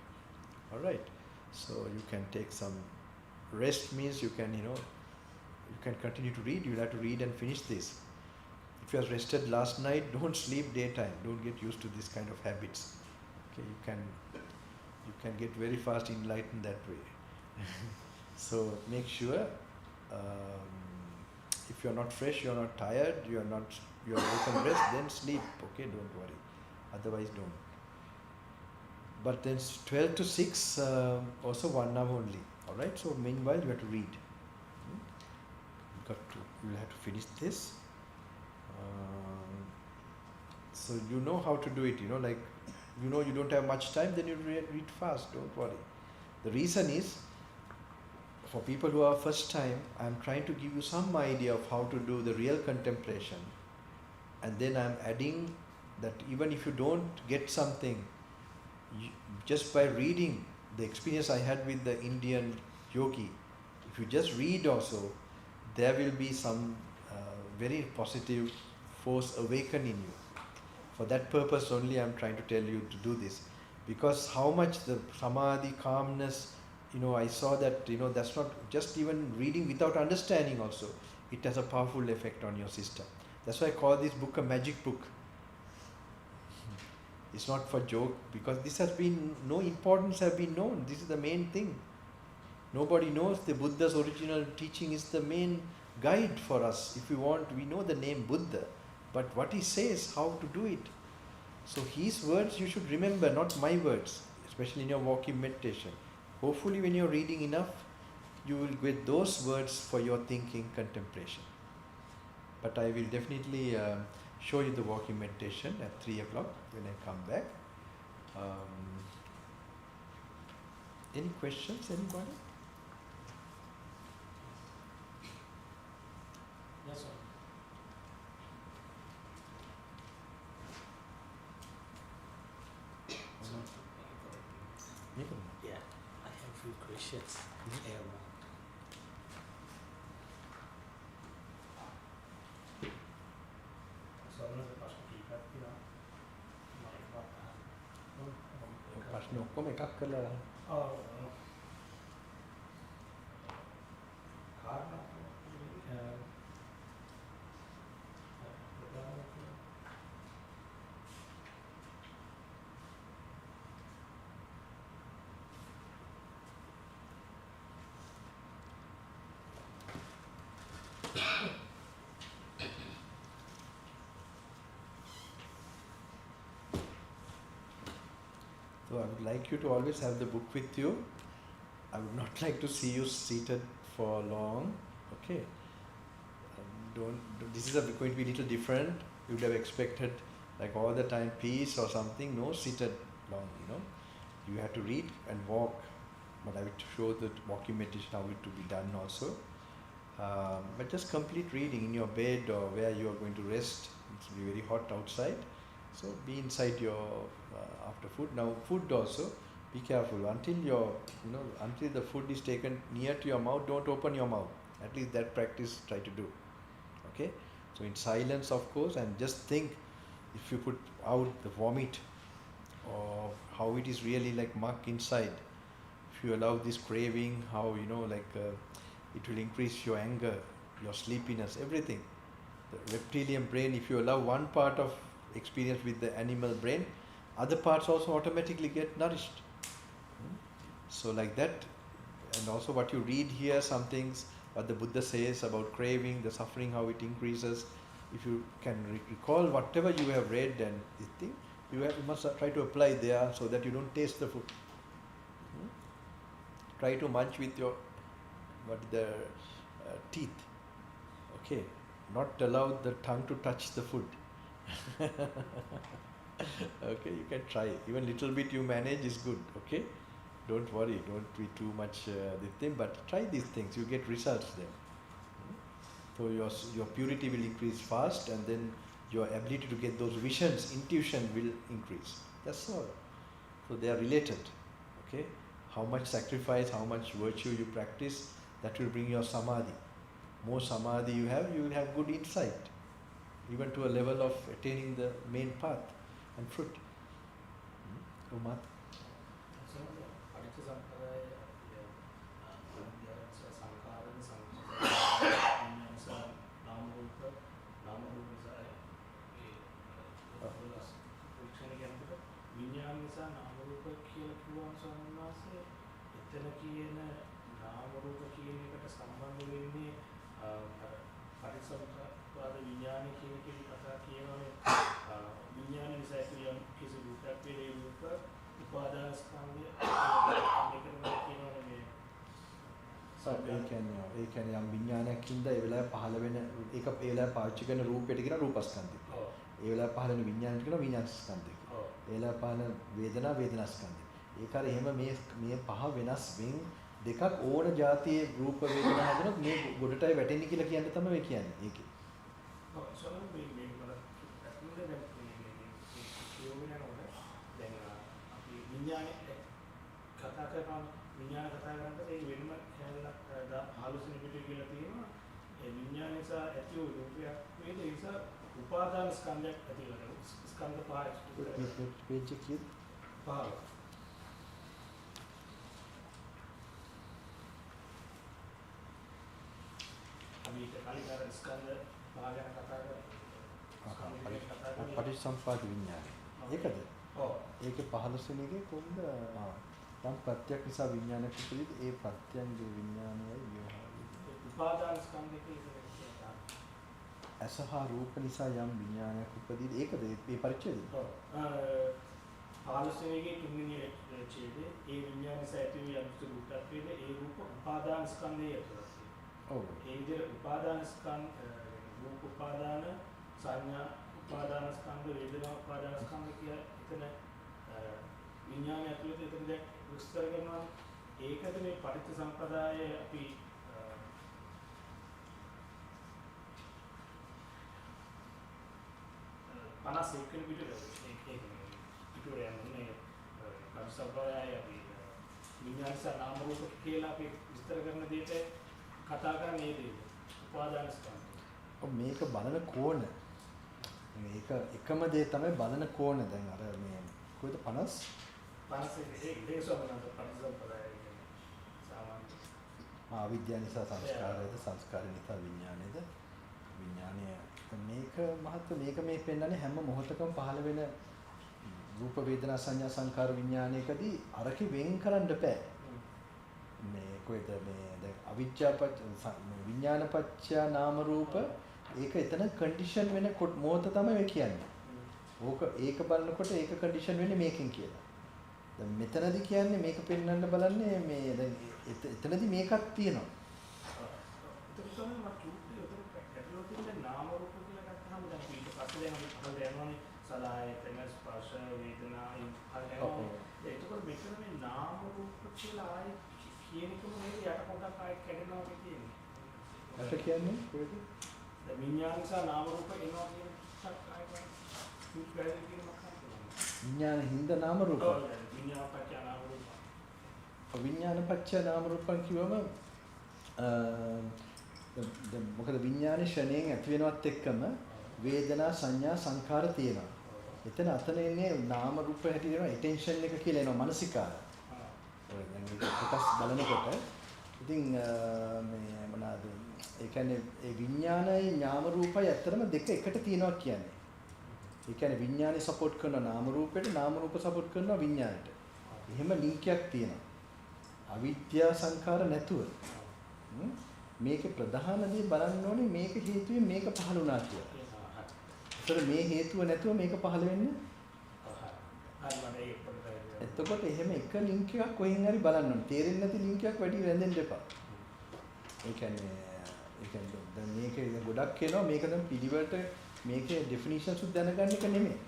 All right. So you can take some rest. Means you can, you can continue to read. You'll have to read and finish this. If you are rested last night, don't sleep daytime. Don't get used to this kind of habits. Okay, you can get very fast enlightened that way. So make sure, if you are not fresh, you are not tired, you are taken rest, then sleep. Okay, don't worry. Otherwise, don't. But then 12 to 6, also 1 hour only. All right. So meanwhile, you have to read. You will have to finish this. So you know how to do it. Like you don't have much time, then you read fast. Don't worry. The reason is, for people who are first time, I am trying to give you some idea of how to do the real contemplation, and then I am adding that even if you don't get something, just by reading, the experience I had with the Indian yogi, if you just read also, there will be some very positive force awaken in you. For that purpose only I am trying to tell you to do this, because how much the samadhi, calmness, I saw that, that's not just even reading without understanding also. It has a powerful effect on your system. That's why I call this book a magic book. It's not for joke, because this has been, no importance have been known. This is the main thing. Nobody knows the Buddha's original teaching is the main guide for us. If we want, we know the name Buddha, but what he says, how to do it. So his words you should remember, not my words, especially in your walking meditation. Hopefully when you're reading enough, you will get those words for your thinking, contemplation. But I will definitely show you the walking meditation at 3 o'clock when I come back. Any questions, anybody? Yes, sir. Yeah, I have a few questions. ප්‍රශ්න ඔක්කොම එකක් කරලා So I would like you to always have the book with you. I would not like to see you seated for long. Okay. This is going to be a little different. You would have expected like all the time peace or something. No, seated long, You have to read and walk. But I will show the walking meditation how it to be done also. But just complete reading in your bed or where you are going to rest. It's will be very hot outside. So be inside your after food. Now food also, be careful until until the food is taken near to your mouth. Don't open your mouth. At least that practice try to do. Okay. So in silence, of course, and just think if you put out the vomit or how it is really like muck inside. If you allow this craving, how it will increase your anger, your sleepiness, everything. The reptilian brain, if you allow one part of experience with the animal brain, other parts also automatically get nourished. So like that, and also what you read here, some things, what the Buddha says about craving, the suffering, how it increases. If you can recall whatever you have read and this thing, you must try to apply there so that you don't taste the food. Try to munch with your teeth. Okay, not allow the tongue to touch the food. Okay, you can try. Even little bit you manage is good. Okay, don't worry, don't be too much this thing, but try these things. You get results there. So your purity will increase fast, and then your ability to get those visions, intuition will increase. That's all. So they are related. Okay, how much sacrifice, how much virtue you practice, that will bring your samadhi. More samadhi you will have good insight, even to a level of attaining the main path and fruit. Umat. ඒ කියන්නේ යම් විඥානයකින්ද ඒ වෙලාවේ පහළ වෙන ඒක ඒ වෙලාවේ පාවිච්චි කරන රූපයට කියන රූපස්කන්ධය. ඒ වෙලාවේ පහළ වෙන විඥානයට කියන විඥානස්කන්ධය. ඒ වෙලාවේ පහළ වේදනා වේදනාස්කන්ධය. ඒක හරිය එහෙම මේ පහ වෙනස් වෙන් දෙකක් ඕන જાතියේ රූප වේදනා හැදෙනොත් මේ ගොඩටයි වැටෙන්නේ කියලා කියන්න තමයි මේ කියන්නේ. ඒකේ. ඔව් සමහර මේ අපි විඥානය කතා කරනවා විඥාන කතා කරනකොට ඒක වෙනම ආලෝචන පිටු කියලා තියෙනවා. ඒ විඥාන නිසා ඇති වූ රූපයක් වේද ඒ නිසා උපාදාන ස්කන්ධයක් ඇති වෙනවා. ස්කන්ධ පහක් පේජ් එකේ පහක්. අපි කලිකාර ස්කන්ධ පහ ගැන කතා කරා. පටිච්චසමුප්පාද විඥානය. ඒකද? ඔව්. ඒකේ 15 වෙනි එකේ කොහොමද යම් ප්‍රත්‍යක් නිසා විඥානයක් උපදිද ඒ ප්‍රත්‍යයන්ගේ විඥානයයි ව්‍යවහාරය. උපාදාන ස්කන්ධය කියලා අසහ රූප නිසා යම් විඥානයක් උපදිද ඒකද මේ පරිච්ඡේදය? ඔව්. 15 වෙනි තුන්වෙනි ඡේදයේ ඒ විඥාන නිසා ඇති වූ යම් රූපයක් වේද ඒ රූප උපාදාන ස්කන්ධය ඇතුළත්. ඔව්. ඒ විදිහට උපාදාන ස්කන්ධ රූප උපාදාන සංඥා උපාදාන ස්කන්ධ වේදනා උපාදාන ස්කන්ධ කියලා එතන විඥානය ඇතුළත එතන දැන් විස්තර කරනවා. ඒකද මේ පටිච්චසමුප්පාදය අපි 51 වෙනි පිටුවේ ඒක පිටුවේ යන්නේ පටිච්චසමුප්පාදය අපි විඥානස නාම රූප කියලා අපි විස්තර කරන දෙයට කතා කරන්නේ ඒ දේ. උපාදාන ස්කන්ධ. ඔව් මේක බලන කෝණ. මේක එකම දේ තමයි බලන කෝණ. දැන් අර මේ කොහෙද 50 ඒ සමනත පටිච්චසමුප්පාදය සාමාන්‍ය අවිද්‍යාව නිසා සංස්කාරයද සංස්කාරය නිසා විඥානයද විඥානය මේක මහත්ව මේක මේ පෙන්නන්නේ හැම මොහොතකම පහළ වෙන රූප වේදනා සංඥා සංකාර විඥානයකදී අරකි වෙන් කරන්න බෑ. මේ කොහෙද මේ දැන් අවිද්‍යාපච්ච විඥානපච්ච නාම රූප ඒක එතන කන්ඩිෂන් වෙන මොහොත තමයි මේ කියන්නේ. ඕක ඒක බලනකොට ඒක කන්ඩිෂන් වෙන්නේ මේකෙන් කියලා. දැන් මෙතනදී කියන්නේ මේක පෙන්වන්න බලන්නේ මේ දැන් එතනදී මේකක් තියෙනවා. ඒක තමයි මට කිව්වේ නාම රූප කියලා ගත්තාම දැන් ඊට පස්සේ දැන් අපි පහළ යනවානේ සලආයතන ස්පර්ශ වේදනා එතකොට මෙතන මේ නාම රූප කියලා ආයේ කියන එකම නේද යට පොඩක් ආයෙත් කැඩෙනවා වගේ තියෙන්නේ. අට කියන්නේ කොහෙද? දැන් විඥාන නිසා නාම රූප එනවා කියන එකක් ආයෙත් පැහැදිලි කිරීමක් කරනවා. විඥාන හින්ද නාම රූප. ඔව් විඥාන පත්‍ය නාම රූප. විඥාන පත්‍ය නාම රූපන් කියවම මොකද විඥානේ ෂණයෙන් ඇති වෙනවත් එක්කම වේදනා සංඥා සංඛාර තියෙනවා. එතන අතන එන්නේ නාම රූප හැටි දෙනවා attention එක කියලා එනවා මානසිකාර. ඔය දැන් මේක කොටස් බලනකොට ඉතින් මේ මොනවාද ඒ කියන්නේ ඒ විඥානයේ නාම රූපය ඇත්තටම දෙක එකට තියෙනවා කියන්නේ. ඒ කියන්නේ විඥානේ සපෝට් කරන නාම රූපෙට නාම රූප සපෝට් කරනවා විඥානෙට. එහෙම ලින්ක් එකක් තියෙනවා. අවිද්‍යා සංඛාර නැතුව. මේකේ ප්‍රධාන දේ බලන්න ඕනේ මේක හේතුවෙන් මේක පහළ වුණා කියලා. ඒතර මේ හේතුව නැතුව මේක පහළ වෙන්නේ එතකොට එහෙම එක ලින්ක් එකක් කොහෙන් හරි බලන්න ඕනේ. තේරෙන්නේ නැති ලින්ක් එකක් වැඩි වැඳෙන්න එපා. ඒ කියන්නේ දැන් මේකේ ගොඩක් එනවා මේක දැන් පිළිවෙලට මේකේ ඩෙෆිනිෂන්ස් උත් දැනගන්න එක නෙමෙයි.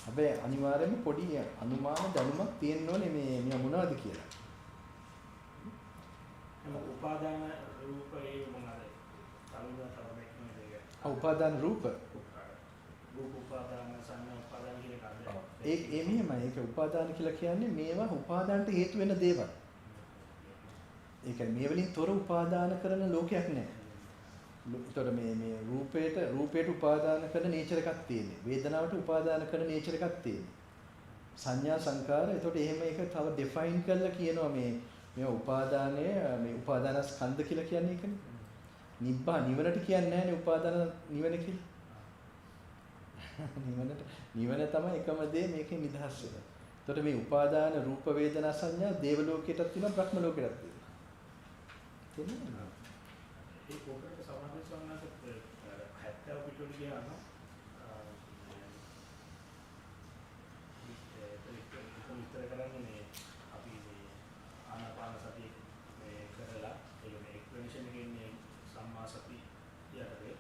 හැබැයි අනිවාර්යයෙන්ම පොඩි අනුමාන දැනුමක් තියෙන්න ඕනේ මේ මොනවද කියලා. උපාදාන රූපේ මොනවාද? උපාදාන රූප. රූප උපාදාන සංඥා උපාදාන කියන කාර්යය. ඒ මෙහෙමයි. ඒක උපාදාන කියලා කියන්නේ මේවා උපාදානට හේතු වෙන දේවල්. ඒ කියන්නේ මේ වලින් තොර උපාදාන කරන ලෝකයක් නැහැ. ඒතකොට මේ රූපයට උපාදාන කරන නේචර් එකක් තියෙන්නේ. වේදනාවට උපාදාන කරන නේචර් එකක් තියෙන්නේ. සංඥා සංකාර. ඒතකොට එහෙම එක තව ඩිෆයින් කරලා කියනවා මේ උපාදානය මේ උපාදාන ස්කන්ධ කියලා කියන්නේ ඒකනේ. නිවනට කියන්නේ නැහැනේ උපාදාන නිවන කියලා. නිවන තමයි එකම දේ මේකේ නිදහස් වෙන. ඒතකොට මේ උපාදාන රූප වේදනා සංඥා දේව ලෝකයටත් තියෙනවා බ්‍රහ්ම ලෝකයටත් තියෙනවා. තේරෙනවද? ඒ පොකට සමාධි සම්මාස 70 පිටුල ගියාම විතර කරන්නේ මේ අපි මේ ආනාපාන සතිය මේ කරලා ඒ මේ එක්ස්ප්ලනේෂන් එකේ ඉන්නේ සම්මා සති යටතේ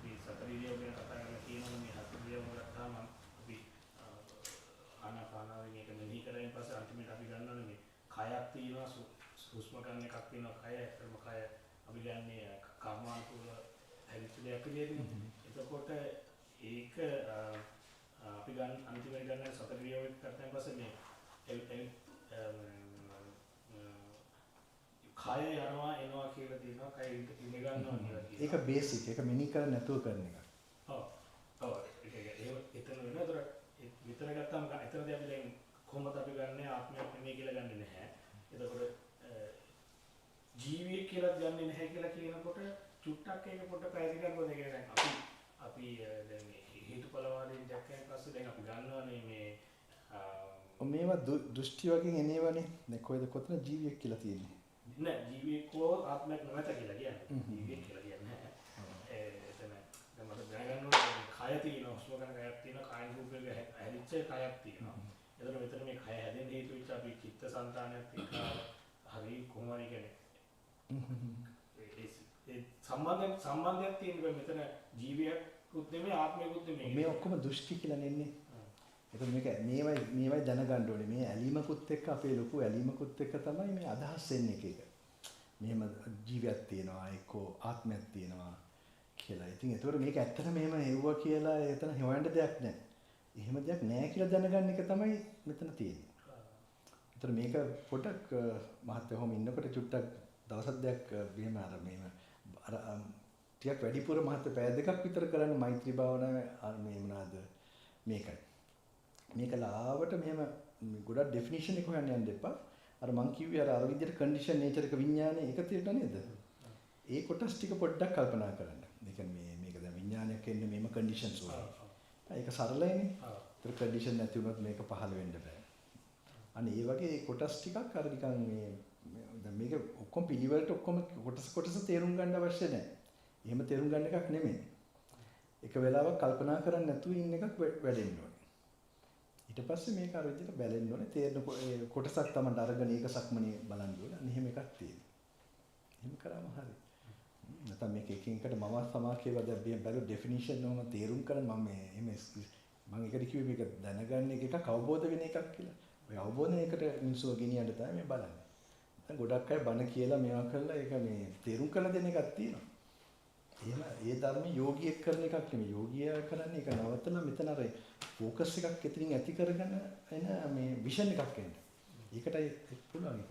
මේ සතරිය ගැන කතා කරලා කියනවා මේ හතරියම ගත්තාම අපි ආනාපානාවෙන් එක මෙහි කරගෙන පස්සේ අන්තිමට අපි ගන්නවනේ මේ කයක් තියෙනවා හුස්ම ගන්න එකක් තියෙනවා කය ඇත්තම කය අපි ගන්නේ කර්මානුකූල හැදිච්ච දෙයක් විදිහට. එතකොට ඒක අපි ගන්න අන්තිමට ගන්න සතරිය කරතෙන් පස්සේ මේ කය යනවා එනවා කියලා තියෙනවා කය ඉඳ ගන්නවා කියලා. ඒක බේසික්. ඒක මෙනි කර නැතුව කරන එක. ඔව්. ඒක එතන වෙනතර විතර ගත්තාම එතනදී අපි දැන් කොහොමද අපි ගන්නේ ආත්මයක් නෙමෙයි කියලා ගන්නෙ නැහැ. එතකොට ජීවිය කියලා ගන්නෙ නැහැ කියලා කියනකොට චුට්ටක් ඒක පොඩ්ඩක් පැහැදිලි කරගන්න ඕනේ. ඒ කියන්නේ අපි දැන් මේ හේතුඵලවාදයෙන් දැක්කයන් පස්සේ දැන් අපි ගන්නවානේ මේ මේවා දෘෂ්ටි වගේ එනේවනේ. දැන් කොහෙද කොතන ජීවියක් කියලා තියෙන්නේ? නෑ ජීවියකෝ ආත්මයක් නැත කියලා කියන්නේ. ජීවියක් කියලා කියන්නේ නැහැ. එතන දැන් මට දැනගන්න ඕනේ කය තියෙනවා, හුස්ම ගන්න කයක් තියෙනවා, කාය රූපයක හැදිච්ච කයක් තියෙනවා. එතකොට මෙතන මේ කය හැදෙන්න හේතු වෙච්ච අපි චිත්තසංතානයක් එක්ක හරි කොහොමද කියන්නේ? ඒ සම්බන්ධයක් තියෙනවා මෙතන ජීවියකුත් නෙමෙයි ආත්මයකුත් නෙමෙයි. මේ ඔක්කොම දෘෂ්ටි කියලා නෙන්නේ. ඒක මේවයි දැනගන්න ඕනේ. මේ ඇලීමකුත් එක්ක අපේ ලොකු ඇලීමකුත් එක්ක තමයි මේ අදහස් එන්නේ එක. මෙහෙම ජීවියක් තියෙනවා, එක්කෝ ආත්මයක් තියෙනවා කියලා. ඉතින් ඒතකොට මේක ඇත්තට මෙහෙම හෙව්වා කියලා එතන හොයන්න දෙයක් නැහැ. එහෙම දෙයක් නැහැ කියලා දැනගන්න එක තමයි මෙතන තියෙන්නේ. ඒතර මේක පොඩක් මහත්ය කොහොම ඉන්නකොට චුට්ටක් දවසක් දෙයක් මෙහෙම අර ටිකක් වැඩිපුර මහත්ය පැය දෙකක් විතර කරන්න මෛත්‍රී භාවනාවේ මේ මොනවාද මේකයි. මේක ලාවට මෙහෙම ගොඩක් ඩෙෆිනිෂන් එක හොයන්න යන්න එපා. අර මං කිව්වේ අර විදිහට කන්ඩිෂන් නේචර් එක විඥානේ ඒක තියෙනවා නේද? ඒ කොටස් ටික පොඩ්ඩක් කල්පනා කරන්න. ඒ කියන්නේ මේක දැන් විඥානයක් එන්නේ මේම කන්ඩිෂන්ස් වල. ඒක සරලයිනේ. ඒතර කන්ඩිෂන් නැති වුණොත් මේක පහළ වෙන්න බෑ. අනේ ඒ වගේ කොටස් ටිකක් අර නිකන් මේ දැන් මේක ඔක්කොම පිළිවෙලට ඔක්කොම කොටස් තේරුම් ගන්න අවශ්‍ය නැහැ. එහෙම තේරුම් ගන්න එකක් නෙමෙයි. එක වෙලාවක් කල්පනා කරන්නේ නැතුව ඉන්න එකක් වැඩෙන්න ඕනේ. ඊට පස්සේ මේක අර විදිහට බැලෙන්න ඕනේ. තේරෙන කොටසක් තමයි අරගෙන ඒක සක්මනේ බලන්න ඕනේ. අන්න එහෙම එකක් තියෙනවා. එහෙම කරාම හරි. නැත්නම් මේක එකින් එකට මම සමාකේව දැන් බැලුව ඩෙෆිනිෂන් එකම තේරුම් කරන් මම එහෙම මම ඒකට කිව්වේ මේක දැනගන්න එකක් අවබෝධ වෙන එකක් කියලා. ඔය අවබෝධයකට මිනිස්සු ගෙනියන්න තමයි මේ බලන්නේ. දැන් ගොඩක් අය බණ කියලා මේවා කරලා ඒක මේ තේරුම් කරලා දෙන එකක් තියෙනවා. එහෙම ඒ ධර්මයේ යෝගියෙක් කරන එකක් නෙමෙයි. යෝගියා කරන්නේ ඒක නවත්තලා මෙතන අර ફોකස් එකක් එතනින් ඇති කරගෙන එන මේ විෂන් එකක් එන්න. ඒකටයි පුළුවන් එක.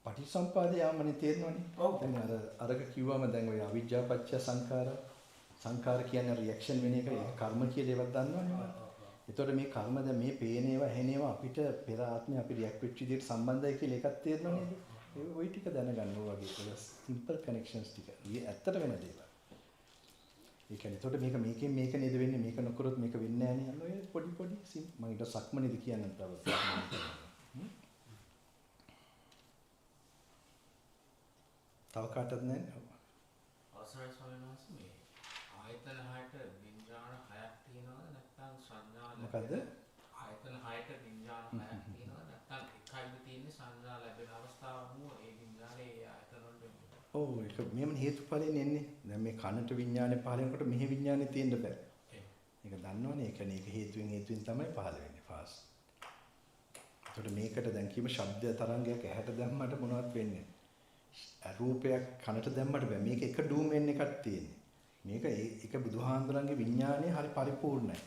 පටිසම්පාදේ ආමනේ තේරෙනවනේ. දැන් අරක කිව්වම දැන් ඔය අවිජ්ජා පත්‍ය සංඛාර කියන්නේ රියැක්ෂන් වෙන එක ඒක කර්ම කියලා ඒවත් දන්නවනේ. එතකොට මේ කර්ම දැන් මේ පේනේවා ඇහෙනේවා අපිට පෙර ආත්මේ අපි රියැක්ට් වෙච්ච විදිහට සම්බන්ධයි කියලා එකක් තේරෙනව නේද? ඒ ওই ටික දැනගන්න ඕවා වගේ ඒක සිම්පල් කනෙක්ෂන්ස් ටික. මේ ඇත්තට වෙන දේවල්. ඒ කියන්නේ එතකොට මේක මේකෙන් මේක නේද වෙන්නේ මේක නොකරොත් මේක වෙන්නේ නැහැ නේ. ඔය පොඩි පොඩි මම ඊට සක්මනේද කියන්න තව. තව කාටද නැහැ? අවසරයි ස්වාමීන් වහන්සේ මේ ආයතන 6ට විඥාන 6ක් තියෙනවද නැත්නම් සංඥා මොකද්ද? ආයතන 6ට විඥාන 6ක් තියෙනවද නැත්නම් එකයිද තියෙන්නේ සංඥා ලැබෙන අවස්ථාව අනුව ඒ විඥානේ ඒ ආයතන වලට එන්නේ. ඔව් ඒක මෙහෙම හේතුඵලෙන් එන්නේ. දැන් මේ කනට විඥානේ පහල වෙනකොට මෙහි විඥානේ තියෙන්න බෑ. ඒක දන්නවනේ. ඒ කියන්නේ ඒක හේතුවෙන් තමයි පහල වෙන්නේ ෆාස්. ඒකට මේකට දැන් කියම ශබ්ද තරංගයක් ඇහැට දැම්මට මොනවත් වෙන්නේ නැහැ. රූපයක් කනට දැම්මට බෑ. මේක එක ඩූමෙන් එකක් තියෙන්නේ. මේක ඒක බුදුහාඳුරන්ගේ විඥානයේ හරි පරිපූර්ණයි.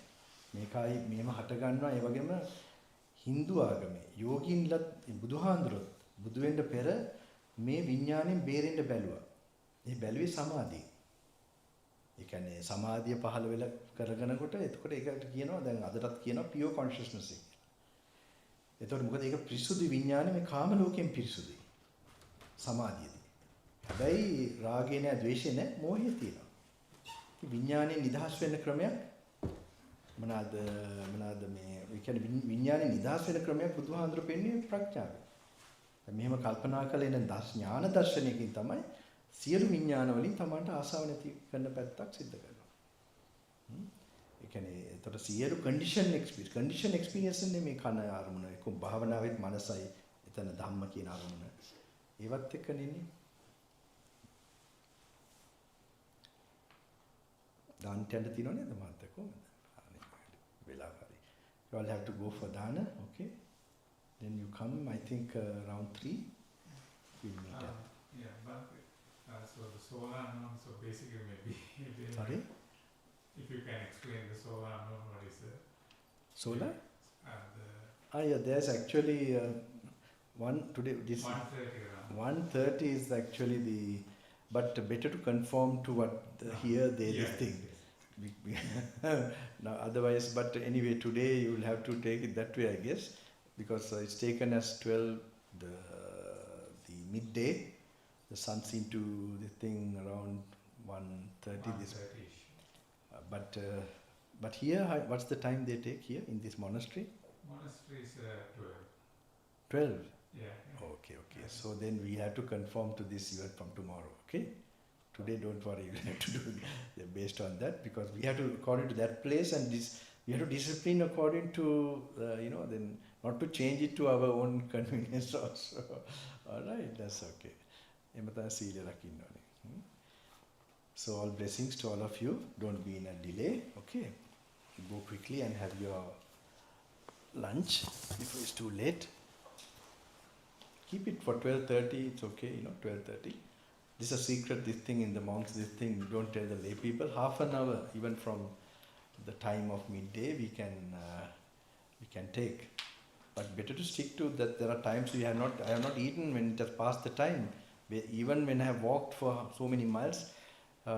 මේකයි මෙහෙම හට ගන්නවා. ඒ වගේම Hindu ආගමේ යෝගින්ලත් බුදුහාඳුරොත් බුදු වෙන්න පෙර මේ විඥාණයෙන් බේරෙන්න බැලුවා. ඒ බැලුවේ සමාධිය. ඒ කියන්නේ සමාධිය පහළ වෙලා කරගෙනකොට එතකොට ඒකට කියනවා දැන් අදටත් කියනවා pure consciousness එක. එතකොට මොකද ඒක පිරිසුදු විඥානේ මේ කාම ලෝකයෙන් පිරිසුදුයි. සමාධියදී. හැබැයි රාගේ නැහැ, ද්වේෂේ නැහැ, මෝහය තියෙනවා. ඉතින් විඥානේ නිදහස් වෙන්න ක්‍රමයක් මොනවාද මේ ඒ කියන්නේ විඥානේ නිදහස් වෙන ක්‍රමයක් බුදුහාඳුර පෙන්වන්නේ ප්‍රඥාවෙන්. දැන් මෙහෙම කල්පනා කළ එන ඥාන දර්ශනයකින් තමයි සියලු විඥාන වලින් තමන්ට ආසාව නැති කරන පැත්තක් සිද්ධ කරනවා. ඒ කියන්නේ ඒතර සියලු කන්ඩිෂන් එක්ස්පීරියන්ස් නේ මේ කන අරමුණ එක්ක භාවනාවෙත් මනසයි එතන ධම්ම කියන අරමුණ. ඒවත් එක්ක නෙන්නේ. දාන්ටයන්ට තියෙනව නේද මහත්තයා කොහොමද? වෙලාව හරි. You all have to go for dana, okay? Then you come, I think around 3 we'll meet up. Yeah, but so the solar unknown, so basically maybe Sorry? if you can explain the solar unknown, what is it? Solar? The Yeah, there's actually one today, this 130 around. 130 is actually the, but better to conform to what here they Yes, think. yes. Now, otherwise, but anyway, today you will have to take it that way, I guess, because it's taken as 12 the midday. The sun seemed to the thing around 1:30. This, 130-ish. but here, what's the time they take here in this monastery? Monastery is 12. 12. Yeah. Okay. So then we have to conform to this even from tomorrow. Okay. Today, don't worry, you have to do it based on that, because we have to, according to that place, and this we have to discipline according to, then not to change it to our own convenience also. All right, that's okay. So all blessings to all of you. Don't be in a delay. Okay, go quickly and have your lunch before it's too late. Keep it for 12:30. It's okay, 12:30. This is a secret, this thing in the monks, this thing, don't tell the lay people. Half an hour, even from the time of midday, we can take. But better to stick to that. There are times I have not eaten when it has passed the time. Even when I have walked for so many miles,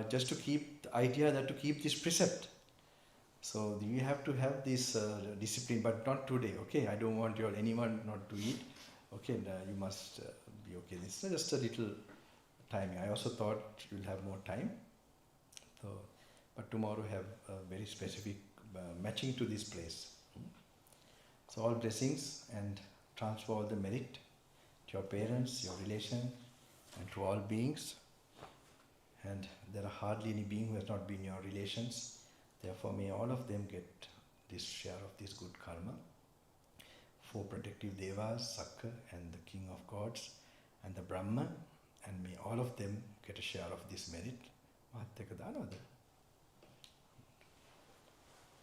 just to keep the idea that to keep this precept. So you have to have this discipline, but not today, okay? I don't want anyone not to eat. Okay, you must be okay. This is just a little timing. I also thought you'll have more time. So, but tomorrow have a very specific matching to this place. So all blessings and transfer all the merit to your parents, your relation, and to all beings. And there are hardly any being who has not been your relations. Therefore, may all of them get this share of this good karma. 4 protective devas, Sakka, and the King of Gods, and the Brahma. And may all of them get a share of this merit. Mahatteka danawada.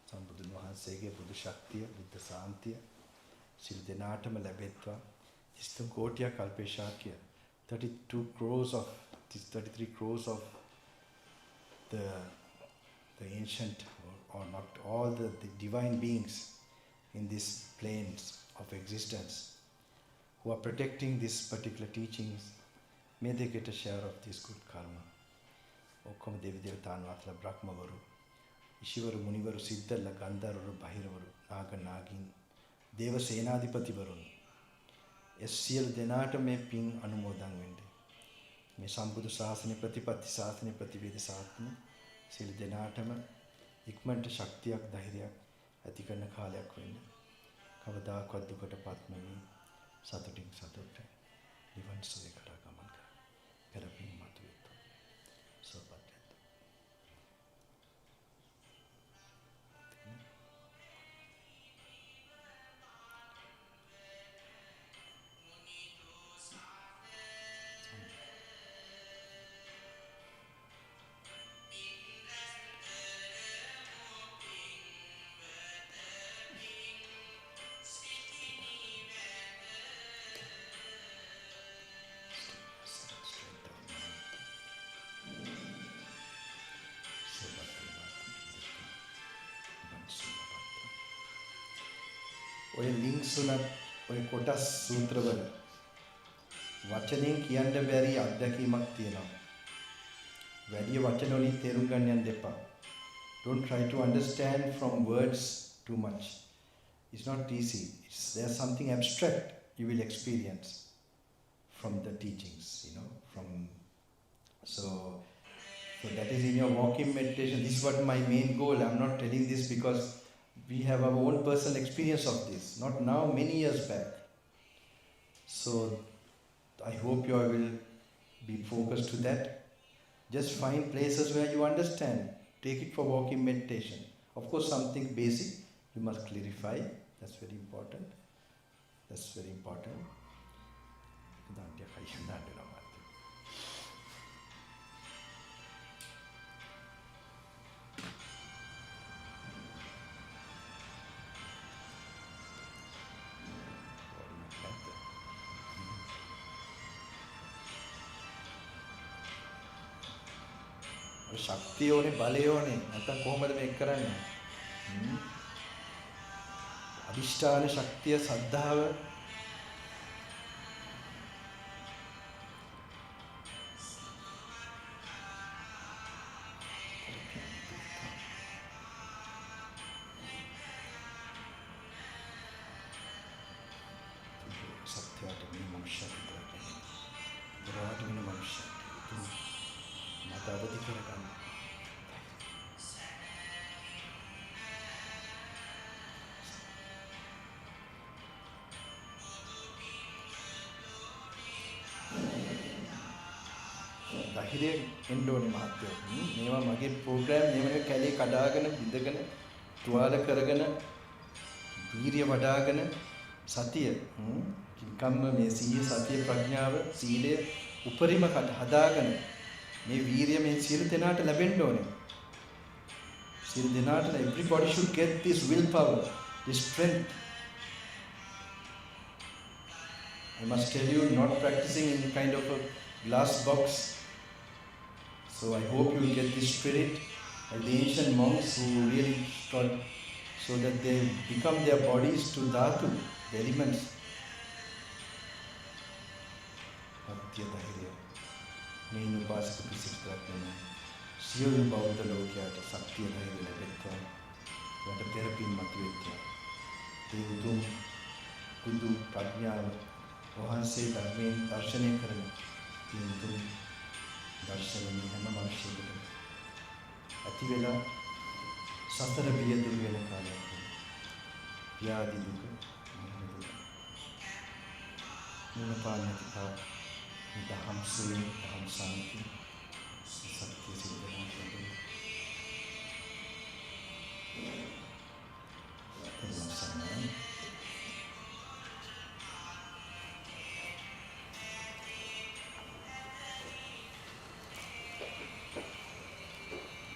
Sambuddha Mahansege Buddha Shaktiya, Buddha Santiya, Sri Denatama Labetva, Istam Kotya Kalpeshakya, 33 crores of the ancient, or not all the divine beings in these planes of existence who are protecting this particular teachings. May they get a share of this good karma. Okkama Devi Devataan Atla Brahmavaru. ඉෂිවරු මුනිවරු සිද්ධල්ල ගන්ධර්වරු බහිරවරු නාග නාගින් දේව සේනාධිපතිවරුන් සියලු දෙනාට මේ පින් අනුමෝදන් වෙන්න. මේ සම්බුදු ශාසනය ප්‍රතිපත්ති ශාසනය ප්‍රතිවේද ශාසනය සියලු දෙනාටම ඉක්මනට ශක්තියක් ධෛර්යයක් ඇති කරන කාලයක් වෙන්න. කවදාකවත් දුකටපත් නොවි සතුටින් සතුට නිවන් සුවය කරා ගමන් කර. පෙරපින් මතුවෙත. සෝපත් වෙත. ඔය ලින්ක්ස් උනත් ඔය කොටස් සූත්‍රවල වචනෙන් කියන්න බැරි අත්දැකීමක් තියෙනවා. වැඩි වචන වලින් තේරුම් ගන්න යන්න එපා. Don't try to understand from words too much. It's not easy. There's something abstract you will experience from the teachings, so that is in your walking meditation. This is what my main goal. I'm not telling this because we have our own personal experience of this, not now, many years back. So I hope you all will be focused to that. Just find places where you understand. Take it for walking meditation. Of course, something basic you must clarify. That's very important. That's very important. ශක්තිය ඕනේ බලය ඕනේ නැත්නම් කොහොමද මේක කරන්නේ අදිෂ්ඨාන ශක්තිය සද්ධාව සත්‍යයට මේ මනුෂ්‍යත්වයට පුරාට වෙන මනුෂ්‍යත්වයට මත අවදි කරගන්න. ධෛර්යයෙන් එන්න ඕනේ මහත්තයෝ. මේවා මගේ ප්‍රෝග්‍රෑම් මේවනේ කැලේ කඩාගෙන බිඳගෙන තුවාල කරගෙන වීරිය වඩාගෙන සතිය කිම්කම්ම මේ සීය සතිය ප්‍රඥාව සීලය උපරිම හදාගෙන මේ වීරිය මේ සියලු දෙනාට ලැබෙන්න ඕනේ. සියලු දෙනාට everybody should get this willpower, this strength. I must tell you, not practicing in kind of a glass box. So I hope you will get this spirit like the ancient monks who really taught so that they become their bodies to dhatu, the elements. Atya dhaiya. මේ උපාසක පිසිකරක් වෙන සියලු බෞද්ධ ලෝකයට ශක්තිය ධෛර්යය ලැබෙත්වා. වට තෙරපින් මතුවෙත්වා. ඒ උතුම් බුදු ප්‍රඥාව වහන්සේ ධර්මයෙන් දර්ශනය කරන මේ උතුම් දර්ශනීය හැම මනුෂ්‍යයෙකුටම ඇති වෙලා සතර බිය දුරු වෙන කාලයක් ව්‍යාධි දුක මුණ පාන්නට දහම් සුවයෙන් දහම් සාන්ති සතර